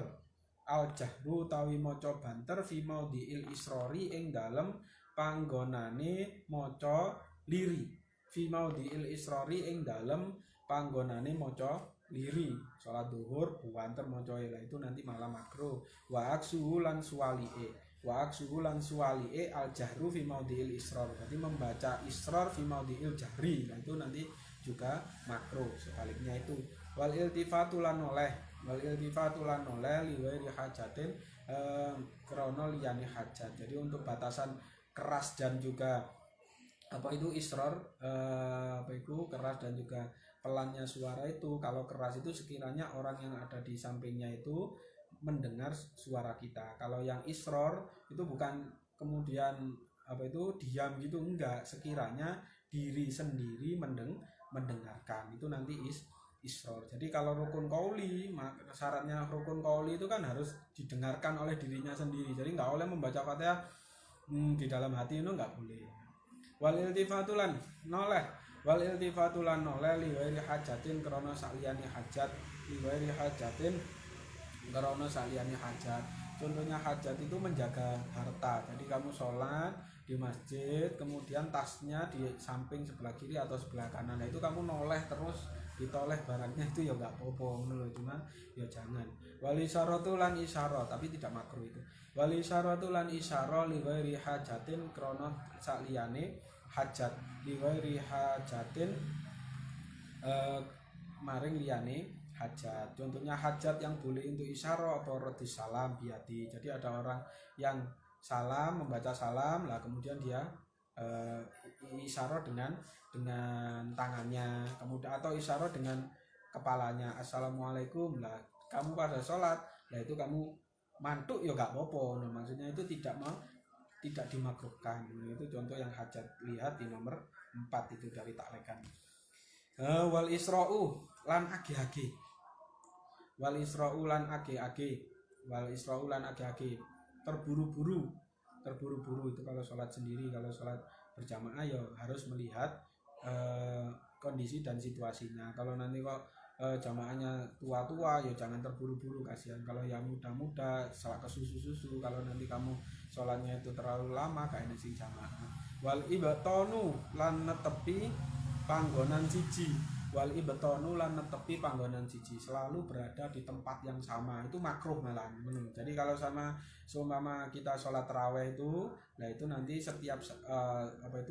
al jahru utawi maca banter fi maudhi'il isrori ing dalem panggonane maca liri, fi maudhi'il isrori ing dalem panggonane maca liri. Salat zuhur banter maca ila itu nanti malah makruh. Wa aksuhu lan suwali'e, wa aksuhu lan suwali'e al jahru fi maudhi'il isror. Berarti membaca isror fi maudhi'il jahri, nah itu nanti juga makruh. Sebaliknya itu wal iltifatu lan oleh, wal iltifatu lan oleh liwairi hajatin krana liyane hajat. Jadi untuk batasan keras dan juga apa itu isror, apa itu keras dan juga pelannya suara itu, kalau keras itu sekiranya orang yang ada di sampingnya itu mendengar suara kita. Kalau yang isror itu bukan kemudian apa itu diam gitu, enggak, sekiranya diri sendiri mendengarkan itu nanti isror. Jadi kalau rukun qauli, syaratnya rukun qauli itu kan harus didengarkan oleh dirinya sendiri. Jadi enggak oleh membaca Fatihah di dalam hati itu enggak boleh. Wal iltifatulan noleh, wal iltifatulan noleh liwairi hajatin krana saliyane hajat, liwairi hajatin krana saliyane hajat. Contohnya hajat itu menjaga harta. Jadi kamu sholat di masjid, kemudian tasnya di samping sebelah kiri atau sebelah kanan, nah itu kamu noleh terus ditoleh barangnya, itu ya nggak apa-apa menurut, cuma ya jangan. Wali isyaratu lan isyarah, tapi tidak makruh itu. Wali isyaratu lan isyarah liwairi hajatin krana saliyane hajat, liwairi hajatin maring liyane hajat. Contohnya hajat yang boleh untuk isyarah apa radus salam biati. Jadi ada orang yang salam, membaca salam lah kemudian dia isyarah dengan tangannya, kemudian atau isyarah dengan kepalanya, assalamualaikum lah kamu pada sholat, lah itu kamu mantuk ya gak apa-apa. Nah, maksudnya itu tidak dimakruhkan. Itu contoh yang hajat, lihat di nomor 4 itu dari taklekan. Wal isra'u lan age-age, wal isra'u lan age-age, wal isra'u lan age-age terburu-buru itu kalau sholat sendiri. Kalau sholat berjamaah ya harus melihat kondisi dan situasinya. Kalau nanti kok jamaahnya tua-tua ya jangan terburu-buru, kasihan. Kalau yang muda-muda salah kesusu-susu, kalau nanti kamu sholatnya itu terlalu lama gak enak sing jamaah. Wal ibatonu lan netepi panggonan siji, wal ibtonu lan netepi panggonan siji, selalu berada di tempat yang sama, itu makruh malah. Jadi kalau seumpama kita sholat taraweh itu, nah itu nanti setiap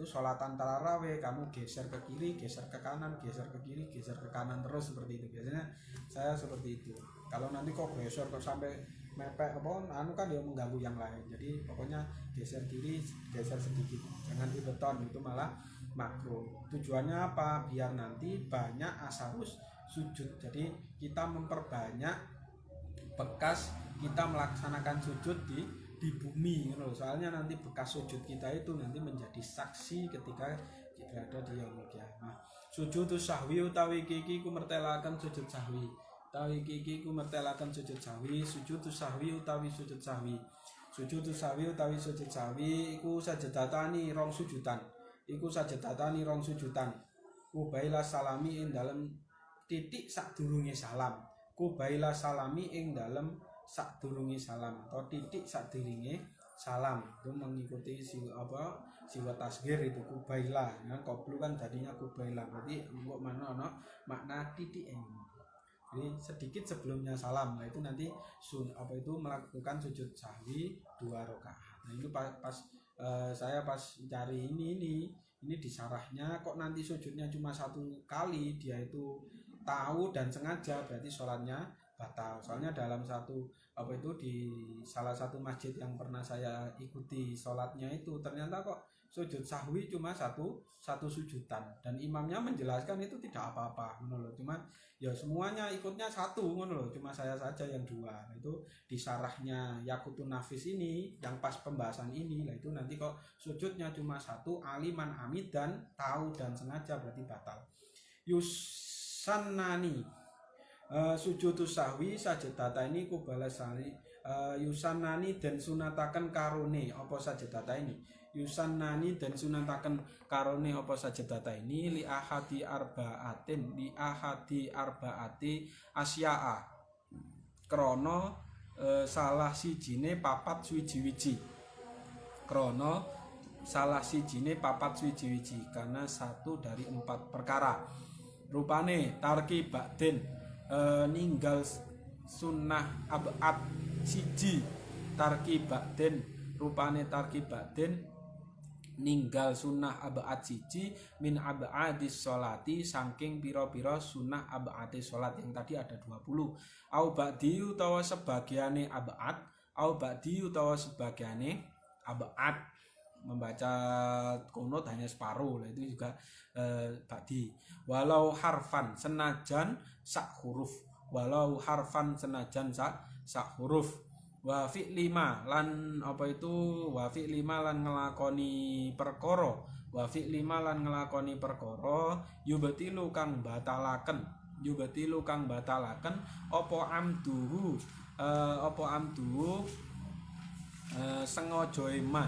sholatan taraweh kamu geser ke kiri, geser ke kanan, geser ke kiri, geser ke kanan terus seperti itu. Biasanya saya seperti itu. Kalau nanti kok geser kok sampai mepet kan dia mengganggu yang lain. Jadi pokoknya geser kiri, geser sedikit, jangan dibeton, itu malah makruh. Tujuannya apa? Biar nanti banyak asarus sujud. Jadi kita memperbanyak bekas kita melaksanakan sujud di bumi, soalnya nanti bekas sujud kita itu nanti menjadi saksi ketika kita berada di yaumul qiyamah. Sujud sahwi utawi kiki kumertelakan sujud sahwi. Utawi kiki kumertelakan sujud sahwi. Sujud sahwi utawi sujud sahwi. Sujud sahwi utawi sujud sahwi iku sajadatani rong sujudan. Iku sajadatani rong sujudan. Kubaila salami ing dalem titik sadurunge salam. Kubaila salami ing dalem sadurunge salam atau titik sadurunge salam. Itu mengikuti siwa tasghir itu kubaila. Nah, qablu kan jadinya kubaila. Berarti engko makna titik ini. Jadi sedikit sebelumnya salam. Nah, itu nanti melakukan sujud sahwi 2 rakaat. Nah, itu saya pas cari ini di syarahnya kok nanti sujudnya cuma 1 kali, dia itu tahu dan sengaja, berarti sholatnya batal. Soalnya dalam di salah satu masjid yang pernah saya ikuti sholatnya itu ternyata kok sujud sahwi cuma satu sujudan, dan imamnya menjelaskan itu tidak apa-apa, cuma ya semuanya ikutnya 1, cuma saya saja yang 2. Itu di syarahnya Yaqutun Nafis ini yang pas pembahasan ini, lah itu nanti kok sujudnya cuma 1, aliman amid dan tahu dan sengaja, berarti batal. Yusannani sujud sahwi sajadata ini kubalasani yusannani dan sunatakan karone apa sajadata ini. Yusannani dan sunatakan karone apa sajadata ini li ahadi arbaati asya'a krana salah sijine papat suwiji-wiji. Krana salah sijine papat suwiji-wiji, karena 1 dari 4 perkara. Rupane tarki ba'din ninggal sunnah ab'ad siji. Tarki ba'din rupane tarki ba'din ninggal sunnah ab'ad siji min ab'adis sholati, saking pira-pira sunnah ab'adis sholat yang tadi ada 20. Au ba'di utawa sebagiane ab'ad, au ba'di utawa sebagiane ab'ad, membaca kunut hanya separuh, itu juga ba'di. Walau harfan senajan sak huruf, walau harfan senajan sak huruf. Wa fi'li ma lan wa fi'li ma lan ngelakoni perkara, wa fi'li ma lan ngelakoni perkara yubtilu kang batalaken apa amduhu sengaja ma,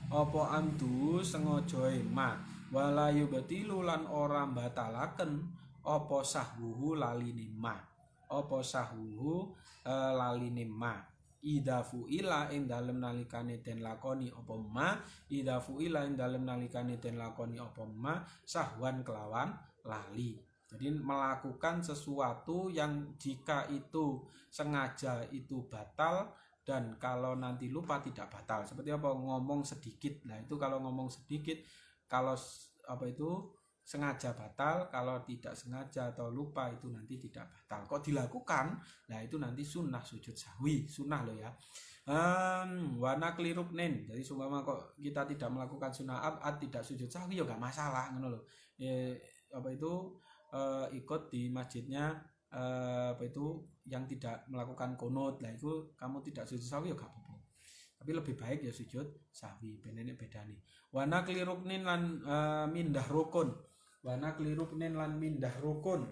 apa amdu sengaja ma, wala yubtilu lan ora batalaken apa sahwuhu laline ma, apa sahwuhu laline ma. Idafu ila ing dalem nalikane den lakoni apa ma, idafu ila ing dalem nalikane den lakoni apa ma sahwan kelawan lali. Jadi melakukan sesuatu yang jika itu sengaja itu batal, dan kalau nanti lupa tidak batal. Seperti apa? Ngomong sedikit. Nah, itu kalau ngomong sedikit, kalau sengaja batal, kalau tidak sengaja atau lupa itu nanti tidak batal. Kok dilakukan? Nah, itu nanti sunnah sujud sahwi, sunnah loh ya. Wana kliruknen. Jadi seumpama kok kita tidak melakukan sunnah ab'ad, tidak sujud sahwi ya enggak masalah, ngono loh. Ikut di masjidnya yang tidak melakukan kunut, lah itu kamu tidak sujud sahwi ya enggak apa-apa. Tapi lebih baik ya sujud sahwi, benene bedane. Wana kliruknen lan mindah rukun. Wana kliruknen lan mindah rukun.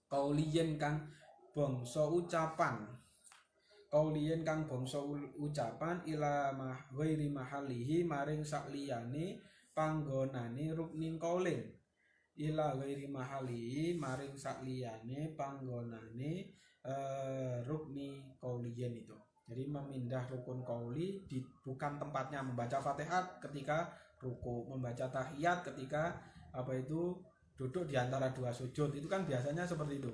Kauliyen kang bangsa ucapan. kauliyen kang bangsa ucapan ila ghairi mahalihi maring sakliyane panggonane ruknin kaulin ila ghairi mahalihi maring sakliyane panggonane rukni kauliyen itu. Jadi memindah rukun kauli bukan tempatnya membaca Fatihah ketika ruku, membaca tahiyat ketika duduk di antara dua sujud, itu kan biasanya seperti itu.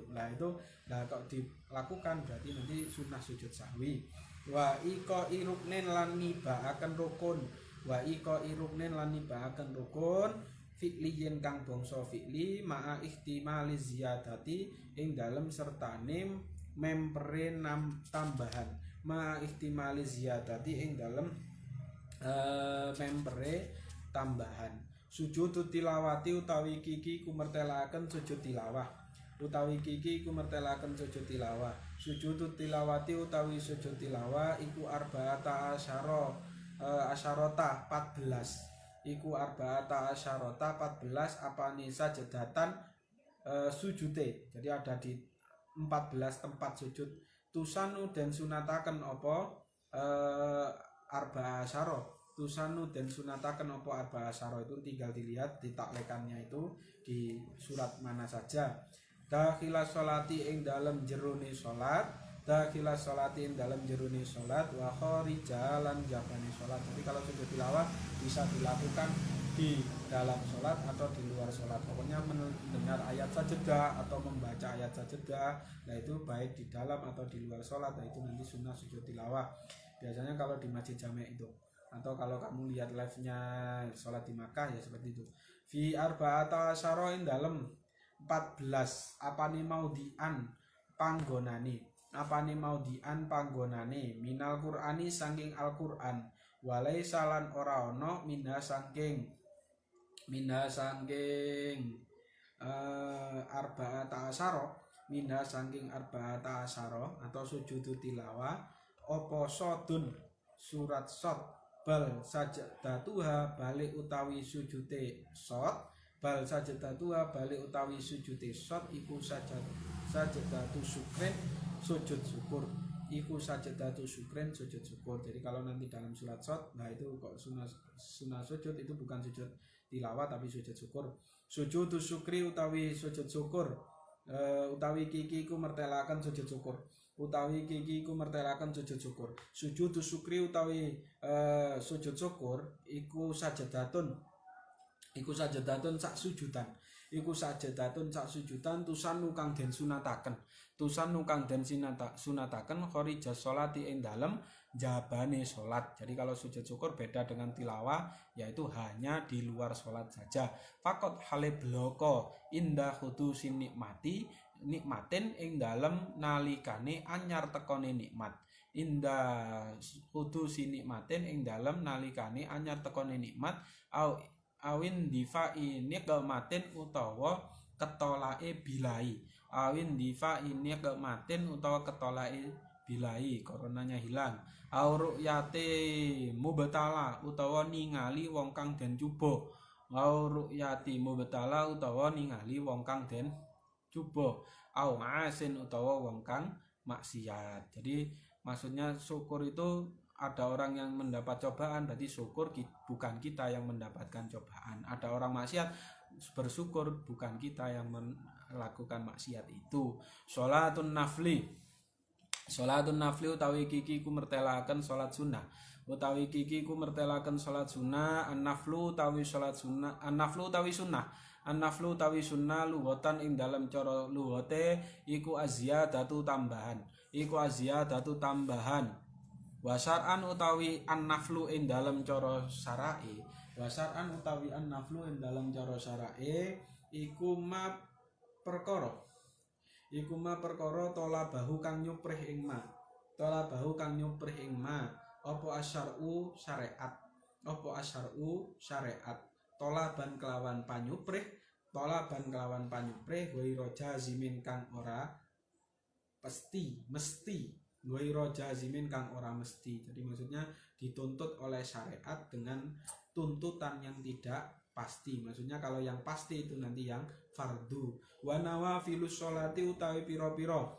Kalau dilakukan berarti nanti sunnah sujud sahwi. Wa iko iruknen lan nibaaken rukun, wa iko iruknen lan nibaaken rukun fi'liyin kang bangsa fi'li ma'a ihtimali ziyadati ing dalem sertane mempere tambahan, ma'a ihtimali ziyadati ing dalem mempere tambahan. Sujud tilawati utawi kiki kumertelaken sujud tilawah. Utawi kiki kumertelaken sujud tilawah. Sujud tilawati utawi sujud tilawah iku arba'ata asyarota 14. Iku arba'ata asyarota 14 apane sajadatan sujute. Jadi ada di 14 tempat sujud. Tusanu dan sunataken apa arba'a asyara. Tusanu dan sunataken apa arba'a asyara, itu tinggal dilihat ditaklekannya itu di surat mana saja. Dakhilas sholati ing dalem jerone salat, dakhilas sholati ing dalem jerone salat wa kharijalan jabane salat. Jadi kalau sujud tilawah bisa dilakukan di dalam salat atau di luar salat. Pokoknya mendengar ayat sajadah atau membaca ayat sajadah, nah itu baik di dalam atau di luar salat. Nah itu nanti sunnah sujud tilawah. Biasanya kalau di masjid jami' itu, atau kalau kamu lihat live-nya sholat di Makkah ya seperti itu. Fi arba'ata asyara ing dalem 14 apane maudian panggonane, apane maudian panggonane minal Qur'ani saking Al-Qur'an, walai salan ora ana minha saking arba'ata asyara, minha saking arba'ata asyara atau sujud tilawah apa sodun surat sod bal sajadatuha balik utawi sujute sod, bal sajadatuha balik utawi sujute sod iku sajadatu syukrin sujud syukur, iku sajadatu syukrin sujud syukur. Jadi kalau nanti dalam surat sod, nah itu kok sunnah sujud itu bukan sujud tilawah tapi sujud syukur. Sujud syukri utawi sujud syukur, utawi kiki ku mertelakan sujud syukur, utawi kiki ku mertelakan sujud syukur. Sujud syukri utawi sujud syukur iku sajadatun sak sujudan, iku sajadatun sak sujudan tusanu kang den sunataken, tusanu kang den sunataken kharija sholati ing dalem jabane salat. Jadi kalau sujud syukur beda dengan tilawah, yaitu hanya di luar salat saja. Fakot hale bloko indah hudusin nikmatin ing dalem nalikane anyar tekone nikmat. Indah hudusin nikmatin ing dalem nalikane anyar tekone nikmat awin difa'i nikmatin utawa ketolake bilai. Awin difa'i nikmatin utawa ketolake bilai, coronanya hilang. Auru'yati mubtala utawa ningali wong kang den cuba. Auru'yati mubtala utawa ningali wong kang den cuba. Au asin utawa wong kang maksiat. Jadi maksudnya syukur itu ada orang yang mendapat cobaan, berarti syukur bukan kita yang mendapatkan cobaan. Ada orang maksiat, bersyukur bukan kita yang melakukan maksiat itu. Sholatun nafli utawi kiki ku mertelaken salat sunnah. Utawi kiki ku mertelaken salat sunnah. An-naflu utawi salat sunnah. An-naflu utawi sunnah. An-naflu utawi sunnah lughatan ing dalam cara lughate iku aziyadatu tambahan. Iku aziyadatu tambahan. Wasar'an utawi an-naflu ing dalam cara syara'i. Wasar'an utawi an-naflu ing dalam cara syara'i iku ma perkara tola bahu kang nyuprih ing ma. Apa asyar'u syariat. Tolaban kelawan panyuprih ghaira jazimin kang ora mesti. Ghaira jazimin kang ora mesti. Jadi maksudnya dituntut oleh syariat dengan tuntutan yang tidak pasti. Maksudnya kalau yang pasti itu nanti yang fardu. Wa nawafilus sholati utawi piro-piro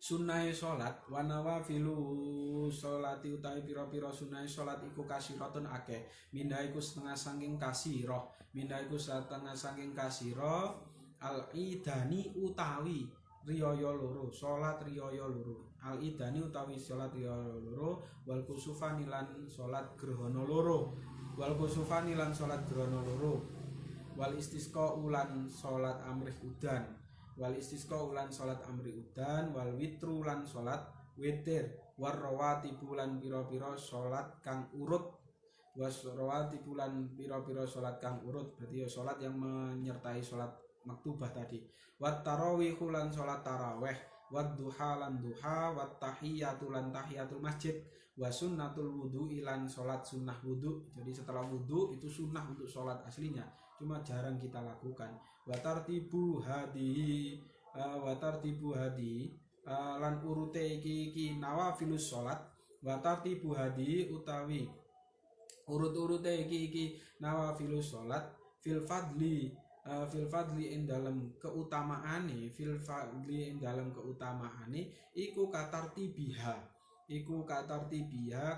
Sunnahe salat wa nawafilu salati utawi pira-pira sunnahe salat iku kasiratun akeh. Minda iku setengah saking kasirah. Minda iku setengah saking kasirah al-idani utawi riyaya loro, salat riyaya loro. Al-idani utawi salat riyaya loro wal kusufani lan salat grahana loro. Wal kusufani lan salat grahana loro. Wal istisqa ulan salat amrih udan. Wal istisqa ulan salat amri udan, wal witru lan salat witir, war rawatibu lan pira-pira salat kang urut, was rawatibu lan pira-pira salat kang urut, berarti ya salat yang menyertai salat maktubah tadi. Wat tarawih lan salat tarawih, wat duha lan duha, wat tahiyatu lan tahiyatul masjid, wa sunnatul wudu ilan salat sunnah wudu. Jadi setelah wudu itu sunnah untuk salat aslinya, cuma jarang kita lakukan. Watartibu hadi lan urute iki nawafilus salat. Watartibu hadi utawi urut-urute iki nawafilus salat fil fadli ing dalam keutamaane iku katartibiha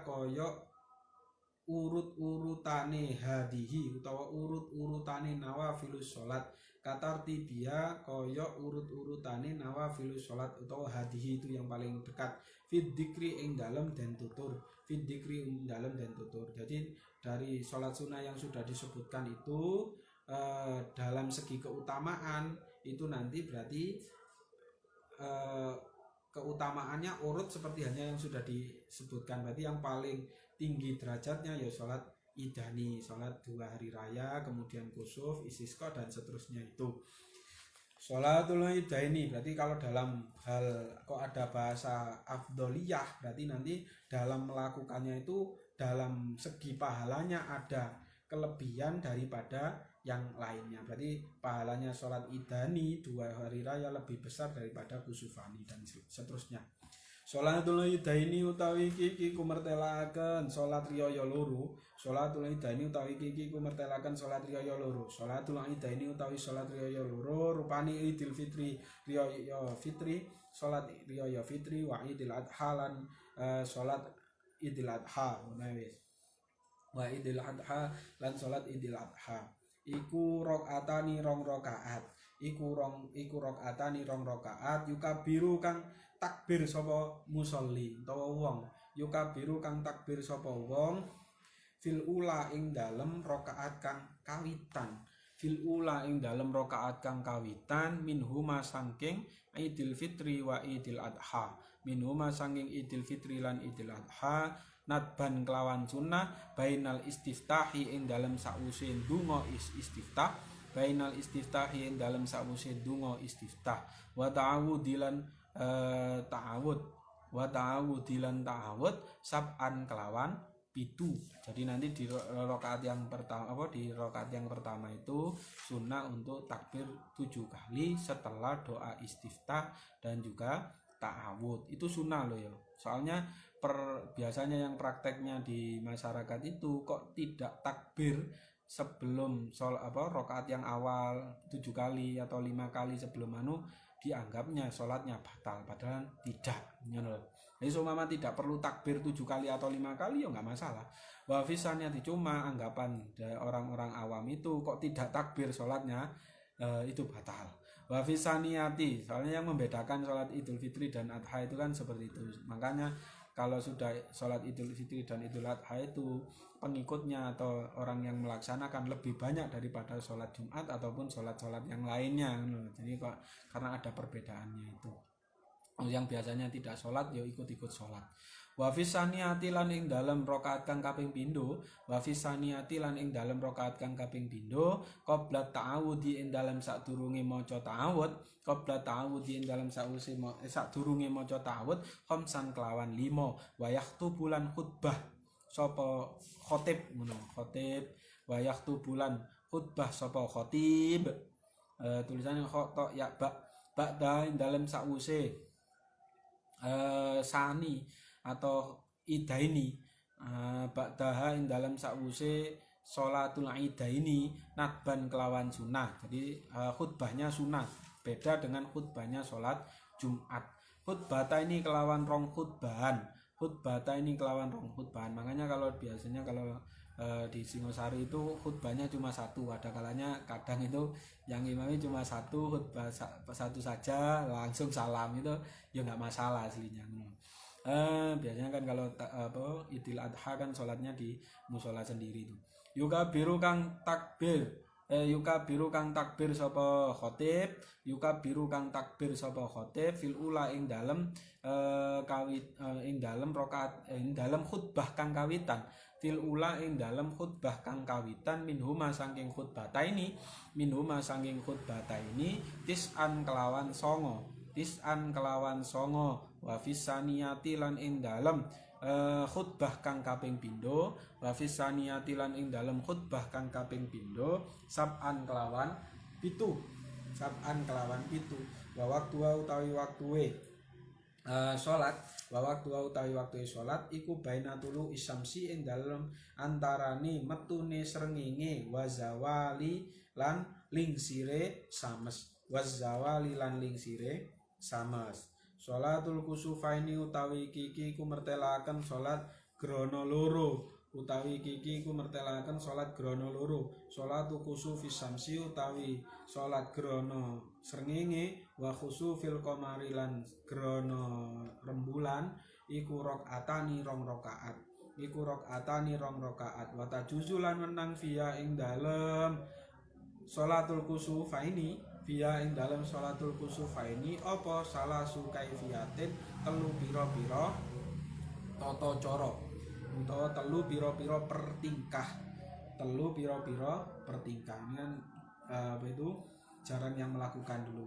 kaya urut-urutane hadihi utawa urut-urutane nawafilus salat. Katartibiha kaya urut-urutane nawafilus salat utawa hadihi itu yang paling dekat. Fidzikri ing dalem dan tutur. Jadi dari salat sunnah yang sudah disebutkan itu dalam segi keutamaan itu nanti berarti keutamaannya urut seperti hanya yang sudah disebutkan. Berarti yang paling tinggi derajatnya ya salat idani, salat 2 hari raya, kemudian kusuf, istisqa dan seterusnya itu. Sholatul idaini berarti kalau dalam hal kok ada bahasa afdoliyah berarti nanti dalam melakukannya itu dalam segi pahalanya ada kelebihan daripada yang lainnya. Berarti pahalanya sholat idani 2 hari raya lebih besar daripada kusufani dan seterusnya. Sholatul idaini utawi iki kumertelaken salat riyaya loro. Sholatul idaini utawi iki kumertelaken salat riyaya loro. Sholatul idaini utawi salat riyaya loro rupane Idul Fitri, riyaya fitri, salat riyaya fitri wa Idul Adha lan salat Idul Adha. Wa Idul Adha lan salat Idul Adha. Iku rakaatani rong rakaat. Iku rakaatani rong rakaat yukabiru kang takbir sapa musolli utawa wong. Yukabiru kang takbir sapa wong fil ula ing dalem rakaat kang kawitan. Fil ula ing dalem rakaat kang kawitan minhuma sangking Idul Fitri wa Idul Adha. Minhuma sangking Idul Fitri lan Idul Adha nadban kelawan sunnah bainal istiftahi ing dalem sakwise ndonga istiftah. Bainal istiftahi ing dalem sakwise ndonga istiftah. Wa ta'awudilan ta'awud sab'an kelawan pitu. Jadi nanti di rakaat yang pertama itu sunnah untuk takbir 7 kali setelah doa istiftah dan juga ta'awud. Itu sunnah loh ya. Soalnya biasanya yang prakteknya di masyarakat itu kok tidak takbir sebelum rakaat yang awal 7 kali atau 5 kali sebelum dianggapnya sholatnya batal, padahal tidak. Jadi seumpama tidak perlu takbir 7 kali atau 5 kali ya nggak masalah. Wafisanya cuma anggapan orang-orang awam itu kok tidak takbir sholatnya itu batal. Wafisaniati, soalnya yang membedakan sholat Idul Fitri dan Adha itu kan seperti itu. Makanya kalau sudah sholat Idul Fitri dan Idul Adha itu pengikutnya atau orang yang melaksanakan lebih banyak daripada sholat Jumat ataupun sholat-sholat yang lainnya. Jadi karena ada perbedaannya itu. Yang biasanya tidak sholat ya ikut-ikut sholat. Wafisaniati lan ing dalam rakaat kang kaping pindho. Wafisaniati lan ing dalam rakaat kang kaping pindho qabla ta'awudi ing dalam sadurunge maca ta'awud. Qabla ta'awudi ing dalam sadurunge maca ta'awud khamsan kelawan 5. Wayahtu bulan khutbah sapa khotib ngono. Khotib wayahtu bulan khutbah sapa khotib. Tulisannya khotok ya ba'da ing dalam sakwise sani atau idaini ba'daha ing dalam sakwise sholatul idaini nadban kelawan sunnah. Jadi khutbahnya sunnah, beda dengan khutbahnya sholat Jumat. khutbataini kelawan rong khutbahan, khutbataini kelawan rong khutbahan. Makanya kalau biasanya kalau di Singosari itu khutbahnya cuma satu, ada kalanya kadang itu yang imamnya cuma satu, khutbah satu saja langsung salam, itu ya nggak masalah aslinya. Biasanya kan kalau Idul Adha kan sholatnya di musola sendiri itu. Yuka biru kang takbir, yuka biru kang takbir sapa khotib, yuka biru kang takbir sapa khotib fil ula ing dalem ing dalem rakaat ing dalem khutbah kang kawitan, fil ula ing dalem khutbah kang kawitan minhuma saking khutbataini, minhuma saking khutbataini tis'an kelawan songo, tis'an kelawan songo, wa fisaniyati lan ing dalem khutbah kang kaping pindho, wa fisaniyati lan ing dalem khutbah kang kaping pindho sab'an kelawan pitu, sab'an kelawan pitu, wa waktu utawi waktuwe salat, wa waktu utawi waktu salat iku baina tulu isamsi ing dalem antarane metune srengenge wa zawali lan lingsire sames, wa zawali lan lingsire sames. Sholatul kusufaini utawi kiki ku mertelaken salat grana loro, utawi kiki ku mertelaken salat grana loro. Sholatu kusufi samsi utawi salat grana srengenge, wa khusufil qamari lan grana rembulan iku rakaatani rong rakaat, iku rakaatani rong rakaat, wa tajuzu lan menang via ing dalem sholatul kusufaini, via ing dalem sholatul kusufaini apa salah sukaifiatin telu pira-pira tata cara, utawa telu pira-pira pertingkah, telu pira-pira pertingkah. Ini kan apa itu jarang yang melakukan dulu.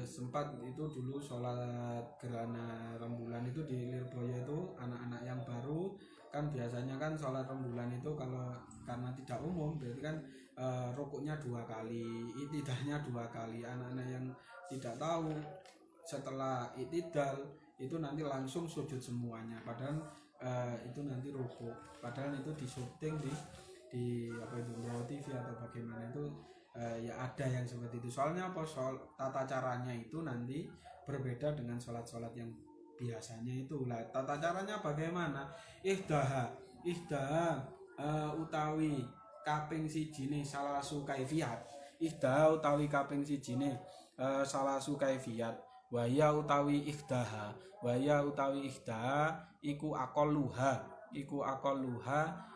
Sempat itu dulu sholat gerhana rembulan itu di Lirboyo itu anak-anak yang baru kan biasanya kan sholat rembulan itu kalau karena tidak umum berarti kan rukuknya 2 kali, itidalnya 2 kali. Anak-anak yang tidak tahu setelah itidal itu nanti langsung sujud semuanya, padahal itu nanti rukuk, padahal itu di syuting di apa itu TV atau bagaimana itu ya ada yang seperti itu. Soalnya apa, soal tata caranya itu nanti berbeda dengan sholat-sholat yang biasanya itu. Lah tata caranya bagaimana? Ihdaha utawi kaping sijine salah sukaifiat, ihdaha utawi kaping sijine salah sukaifiat, waya utawi ihdaha, waya utawi ihdaha iku aqalluha, iku aqalluha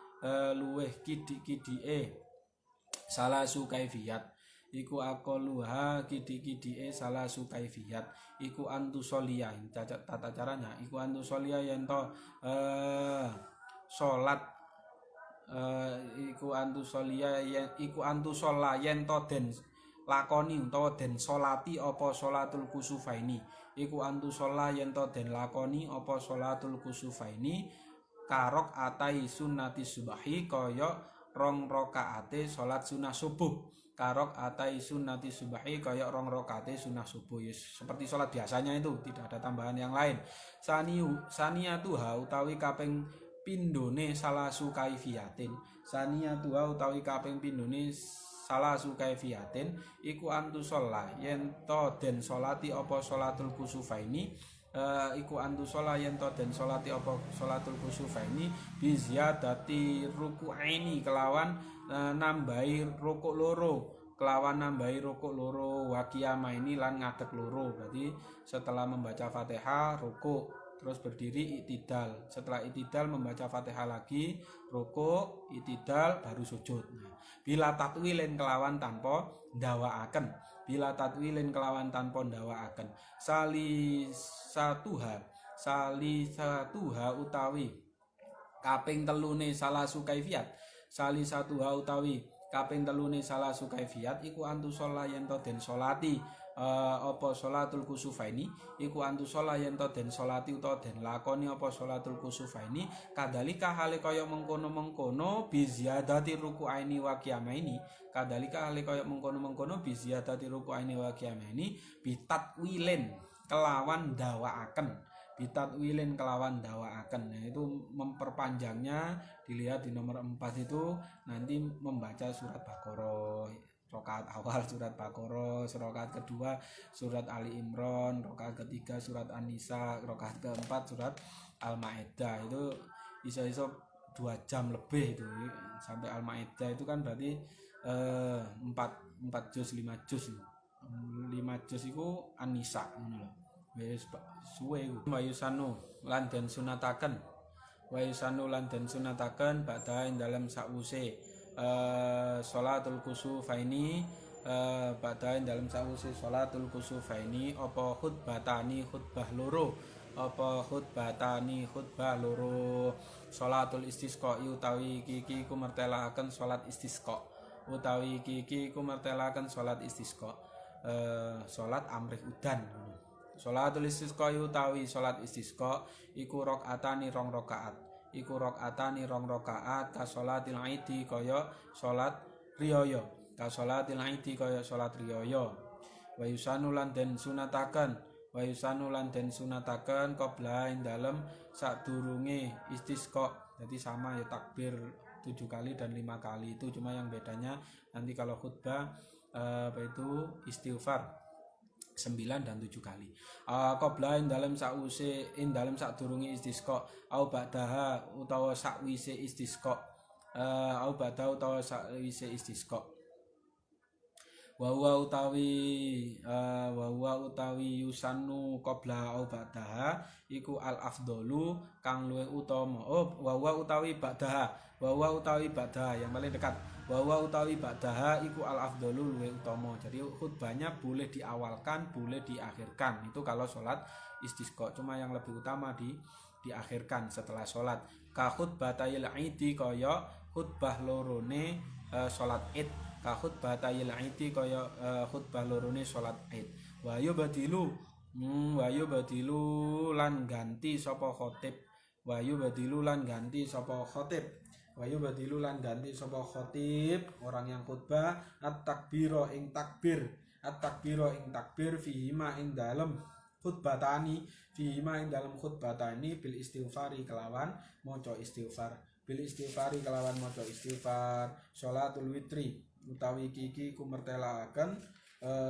luweh kidik-kidike salah sukaifiyat, iku aqalluha kidik-kidike salah sukaifiyat iku antusolia. Tata caranya iku antusolia yen to salat iku antusolia yen iku antusola yen to den lakoni utawa den salati apa sholatul kusufaini, iku antusola yen to den lakoni apa sholatul kusufaini karok atai sunnati subahi kaya rong rakaate salat sunah subuh, karok atai sunnati subahi kaya rong rakaate sunah subuh, seperti salat biasanya itu, tidak ada tambahan yang lain. Saniyatuha utawi kaping pindone salah sukaifiatin, saniyatuha utawi kaping pindone salah sukaifiatin iku antusolla yen to den salati apa sholatul kusufaini, iku antusolla yen to den salati apa sholatul kusufaini bi ziyadati ruku'aini kelawan nambahi rukuk loro, kelawan nambahi rukuk loro, wa qiyamaini lan ngadeg loro. Berarti setelah membaca Fatihah rukuk, terus berdiri itidal, setelah itidal membaca Fatihah lagi, rukuk, itidal, baru sujud. Bila tatwilin kelawan tanpa ndawaaken, bila tatwilin kelawan tanpa ndawaaken, sali satuha utawi kaping telune salah sukaifiat, sali satuha utawi kaping telune salah sukaifiat iku antusolla yen to den salati apa sholatul kusufaini, iku antusolla yen to den salati utawa den lakoni apa sholatul kusufaini kadalika hale kaya mengkono-mengkono bi ziyadati ruku'aini wa qiyamaini, kadalika hale kaya mengkono-mengkono bi ziyadati ruku'aini wa qiyamaini bitatwilin kelawan dawaaken, bitatwilin kelawan dawaaken. Nah, itu memperpanjangnya dilihat di nomor 4 itu nanti membaca surat Baqarah, rakaat awal surat Baqarah, rakaat kedua surat Ali Imran, rakaat ketiga surat An-Nisa, rakaat keempat surat Al-Maidah. Itu iso-iso 2 jam lebih itu sampai Al-Maidah itu kan berarti 4 juz 5 juz. 5 juz itu An-Nisa ngono lho. Wis suwe iku. Wayusanu lan den sunataken. Wayusanu lan den sunataken badha ing dalem sakwuse sholatul kusufaini badha ing dalem sakwuse sholatul kusufaini apa khutbatani khutbah loro sholatul istisqa utawi iki ku mertelaken salat istisqa salat amrih udan. Sholatul istisqa utawi salat istisqa iku rakaatani rong rakaat ka sholatil aidi kaya salat riyaya wa yusanu lan den sunataken qabla ing dalem sadurunge istisqa. Jadi sama ya, takbir 7 kali dan 5 kali itu, cuma yang bedanya nanti kalau khutbah itu istighfar 9 dan 7 kali. Qabla ing dalem sadurunge istisqa au ba'daha utawa sakwise istisqa wa huwa utawi yusannu qabla au ba'daha iku al afdalu kang luwih utama. Wa huwa utawi ba'daha yang paling dekat. Wa huwa utawi ba'daha iku al afdalu luwih utama. Jadi khutbahnya boleh diawalkan, boleh diakhirkan. Itu kalau salat istisqa, cuma yang lebih utama diakhirkan setelah salat. Ka khutbatayil idi kaya khutbah lorone salat Id. Ka khutbatayil idi kaya khutbah lorone salat Id. Wa yubadilu lan ganti sapa khatib. Orang yang khutbah at-takbira ing takbir fihima ing dalem khutbatani bil istighfari kelawan maca istighfar. Sholatul witri utawi iki ku mertelaken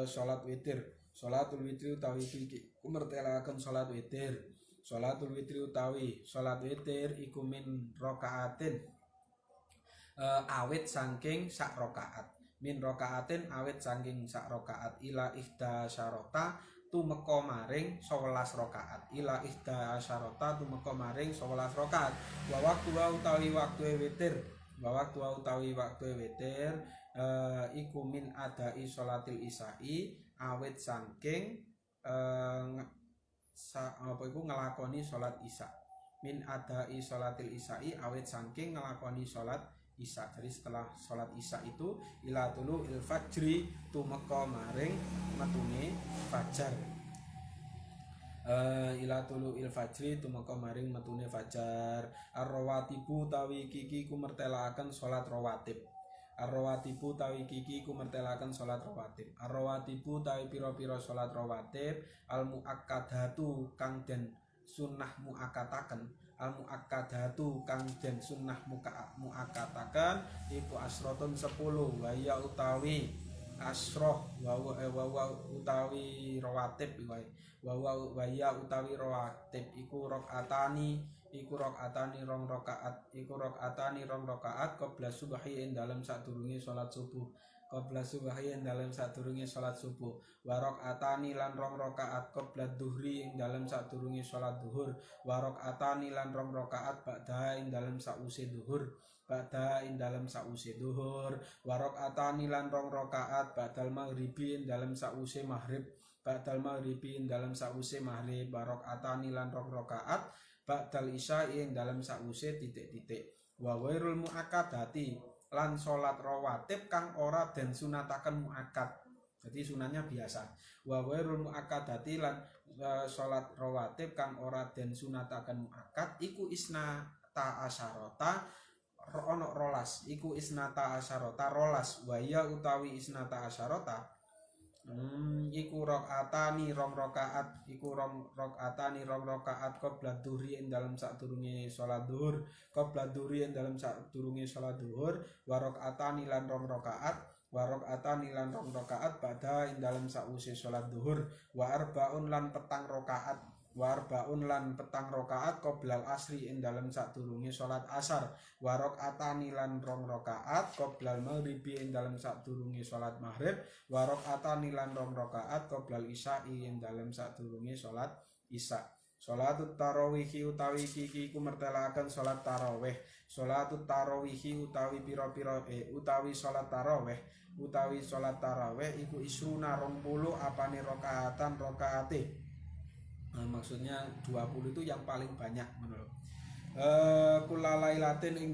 salat witir. Sholatul witri utawi iki ku mertelaken salat witir. Sholatul witri utawi salat witir iku min rakaatin awit saking sak rakaat. Ila ihda syarota tumeka maring 11 rakaat. Wa waktu utawi witir iku min adai sholatil isai awit saking ngelakoni salat isya. Min adai sholatil isai awit saking ngelakoni salat isya. Jadi setelah salat isya itu ila tulu il fajri tumeka maring metune fajar. Ar-rawatibu tawi kiki ku mertelaken salat rawatib. Ar-rawatibu tawi pira-pira salat rawatib al-muakkadatu kang den sunnah muakkataken. Iku asrotun 10 waya utawi asroh utawi rawatib iku rong rakaat qabla subhi ing dalem sadurunge salat subuh. Wa rakaatani lan rong rakaat qabla dhuhri ing dalem sadurunge salat zuhur. Wa rakaatani lan rong rakaat ba'da ing dalem sause zuhur. Wa rakaatani lan rong rakaat ba'dal maghribi ing dalem sause maghrib. Wa rakaatani lan rong rakaat ba'dal isya ing dalem sause titik-titik. Wa ghairul muakkadati lan salat rawatib kang ora den sunataken muakkad. Jadi sunahnya biasa. Wa ghairul muakkadati lan salat rawatib kang ora den sunataken muakkad iku isnata asyarata ono rolas. Rolas waya utawi isnata asyarata iku rakaatani rong rakaat qabla dhuhri ing dalem sadurunge salat zuhur. Wa rakaatani lan rong rakaat wa rakaatan lan 2 rakaat pada ing dalem sakwise salat zuhur wa arbaun lan petang rakaat warbaun lan petang rakaat qoblal asri ing dalem sadurunge salat asar wa rakaatani lan 2 rakaat qoblal maghribi ing dalem sadurunge salat maghrib wa rakaatani lan 2 rakaat qoblal isya ing dalem sadurunge salat isya. Salatut tarawih utawi iki iku mertelaken salat tarawih. Salatut tarawih utawi pira-pira utawi salat tarawih iku isruna 20 apane rakaatan rakaate. Maksudnya 20 itu yang paling banyak menurut kulalailatin ing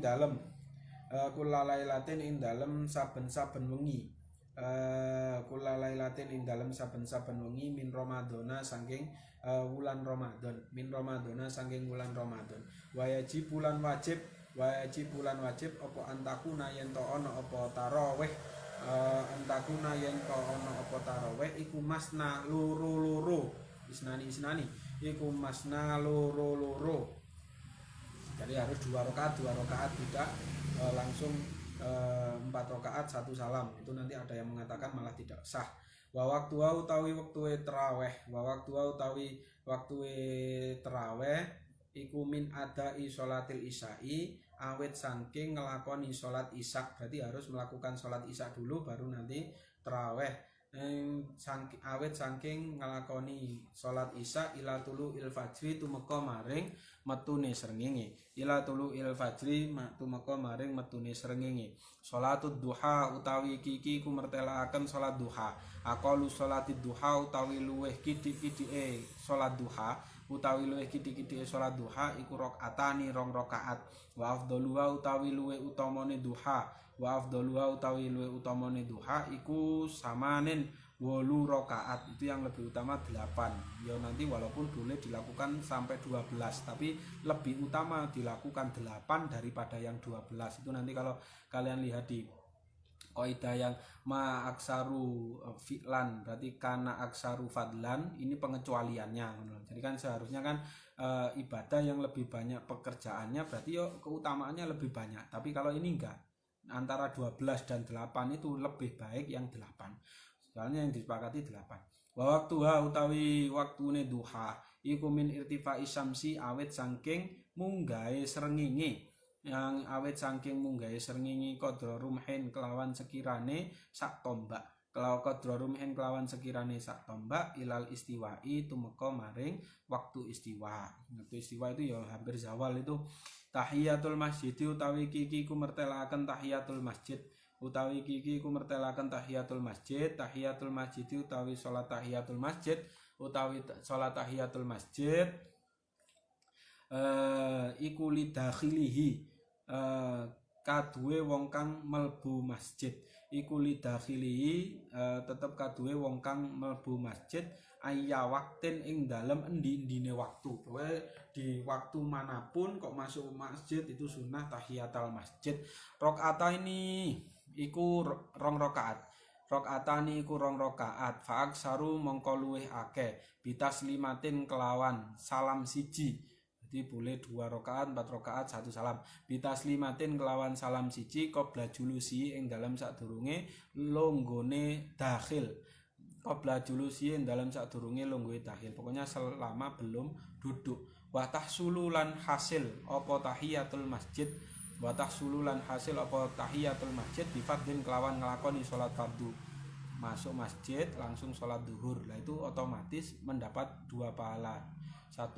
dalem saben-saben wengi kulalailatin ing dalem saben-saben wengi min Ramadana saking wulan Ramadan wajib bulan wajib apa antakuna yen to ana apa tarawih iku masna loro isnani iku masna loro jadi harus 2 rakaat tidak langsung 4 rakaat 1 salam. Itu nanti ada yang mengatakan malah tidak sah. Wa waktu utawi tarawih iku min adai sholatil isya'i awet saking ngelakoni sholat isya. Berarti harus melakukan sholat isya dulu baru nanti tarawih. Awet saking ngelakoni sholat isya ila tulu il fajri tumeka maring metune srengenge sholatud duha utawi iki ku mertelakaken sholat duha aqalu sholatid duha utawi luweh kidik-kidike sholat duha sholat duha iku rakaatani 2 rakaat wa afdaluha utawi luweh utamane duha iku samanin 8 rakaat. Itu yang lebih utama 8 ya, nanti walaupun boleh dilakukan sampai 12 tapi lebih utama dilakukan 8 daripada yang 12. Itu nanti kalau kalian lihat di kaidah yang ma aksaru fi'lan berarti kana aksaru fadlan, ini pengecualiannya. Jadi kan seharusnya kan ibadah yang lebih banyak pekerjaannya berarti keutamaannya lebih banyak, tapi kalau ini enggak, antara 12 dan 8 itu lebih baik yang 8. Soalnya yang disepakati 8. Wa waktuha utawi waktune duha iku min irtifai syamsi awet saking munggahe srengenge qadra rumhin kelawan sekirane sak tombak ilal istiwa'i tumeka maring waktu istiwa. Waktu istiwa itu ya hampir zawal. Itu tahiyatul masjid utawi iki ku mertelaken tahiyatul masjid tahiyatul masjid utawi salat tahiyatul masjid iku lidakhilihi kaduwe wong kang mlebu masjid tetep kaduwe wong kang mlebu masjid ayya waktin ing dalem endi-endine waktu. Pokoknya di waktu manapun kok masuk masjid itu sunnah tahiyatul masjid. Rakaatani iku 2 rakaat. Fa aksaru mongko luweh akeh bitaslimatin kelawan salam siji. Jadi boleh 2 rakaat, 4 rakaat, 1 salam. Bitaslimatin kelawan salam siji qabla julusi ing dalam sadurunge longgone dakhil. Pokoknya selama belum duduk. Wa tahsulu lan hasil apa tahiyatul masjid bifardin kelawan nglakoni salat fardu. Masuk masjid langsung salat zuhur. Lah itu otomatis mendapat 2 pahala. 1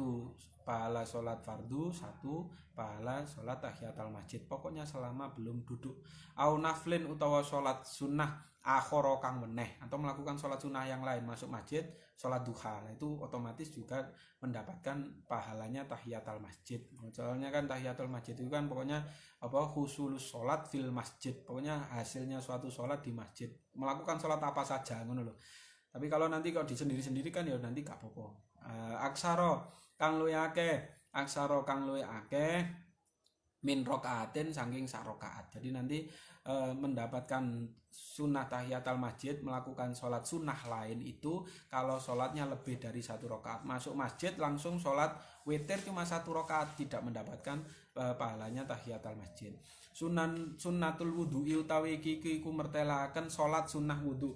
pahala salat fardu, 1 pahala salat tahiyatul masjid. Pokoknya selama belum duduk. Au naflin utawa salat sunnah akhara kang meneh, atau melakukan salat sunnah yang lain, masuk masjid salat duha. Nah, itu otomatis juga mendapatkan pahalanya tahiyatul masjid. Soalnya kan tahiyatul masjid itu kan pokoknya husulus salat fil masjid. Pokoknya hasilnya suatu salat di masjid. Melakukan salat apa saja ngono lho. Tapi kalau nanti kalau disendiri-sendiri kan ya nanti gak apa-apa. Aksara kang luwih akeh min rakaatin saking sak rakaat. Jadi nanti mendapatkan sunnah tahiyatul masjid, melakukan sholat sunnah lain itu kalau sholatnya lebih dari 1 rakaat. Masuk masjid langsung sholat witir cuma 1 rakaat, tidak mendapatkan pahalanya tahiyatul masjid. Sunnatul wudu'i utawi iki mertelaken sholat sunnah wudu.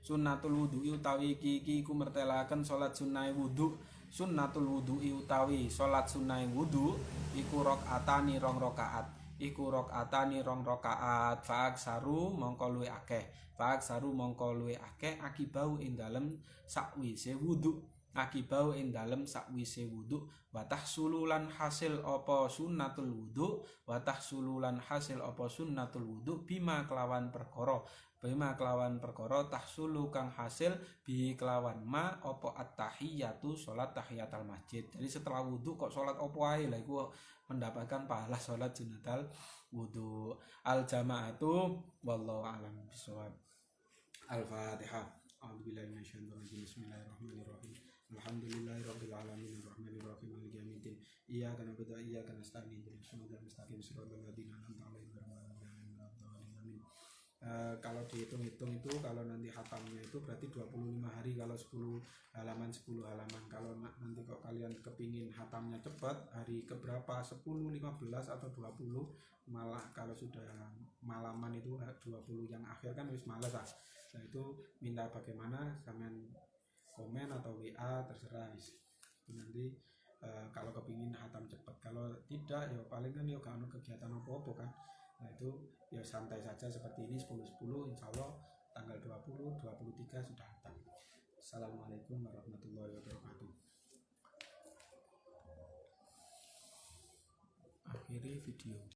Sunnatul wudu'i utawi iki mertelaken sholat sunnah wudu. Sunnatul wudu'i utawi sholat sunnah wudu iku rakaatani 2 rakaat. Iku rakaatani 2 rakaat. Faak saru mongko luwe akeh. Faak saru mongko luwe akeh akibau ing dalem sakwise wudu. Akibau ing dalem sakwise wudu. Watah sululan hasil apa sunnatul wudu. Watah sululan hasil apa sunnatul wudu bima kelawan perkara. Bima kelawan perkara tahsulu kang hasil bi kelawan ma apa at-tahiyatu salat tahiyatul masjid. Jadi setelah wudu kok salat opo ae lah iku mendapatkan pahala salat sunnatul wudu. Al jamaatu wallahu alam bisawab. Al-Fatihah. A'udzubillahi minasyaitonir rajim. Bismillahirrahmanirrahim. Alhamdulillahirabbil alamin arrahmanir rahim maliki yaumiddin. Iyyaka na'budu wa iyyaka nasta'in. Ihdinas siratal mustaqim siratal ladzina an'amta 'alaihim kalau dihitung-hitung itu kalau nanti hatamnya itu berarti 25 hari kalau 10 halaman. Kalau nanti kok kalian kepingin hatamnya cepat, hari keberapa 10, 15 atau 20, malah kalau sudah malaman itu 20 yang akhir kan wis males lah. Nah itu minta bagaimana, kalian komen atau WA terserah wis. Nanti kalau kepingin hatam cepat, kalau tidak ya paling kan ya gak ada kegiatan apa-apa kan. Nah itu ya santai saja seperti ini 10-10 insya Allah tanggal 20, 23 sudah hatam. Assalamualaikum warahmatullahi wabarakatuh. Akhiri video.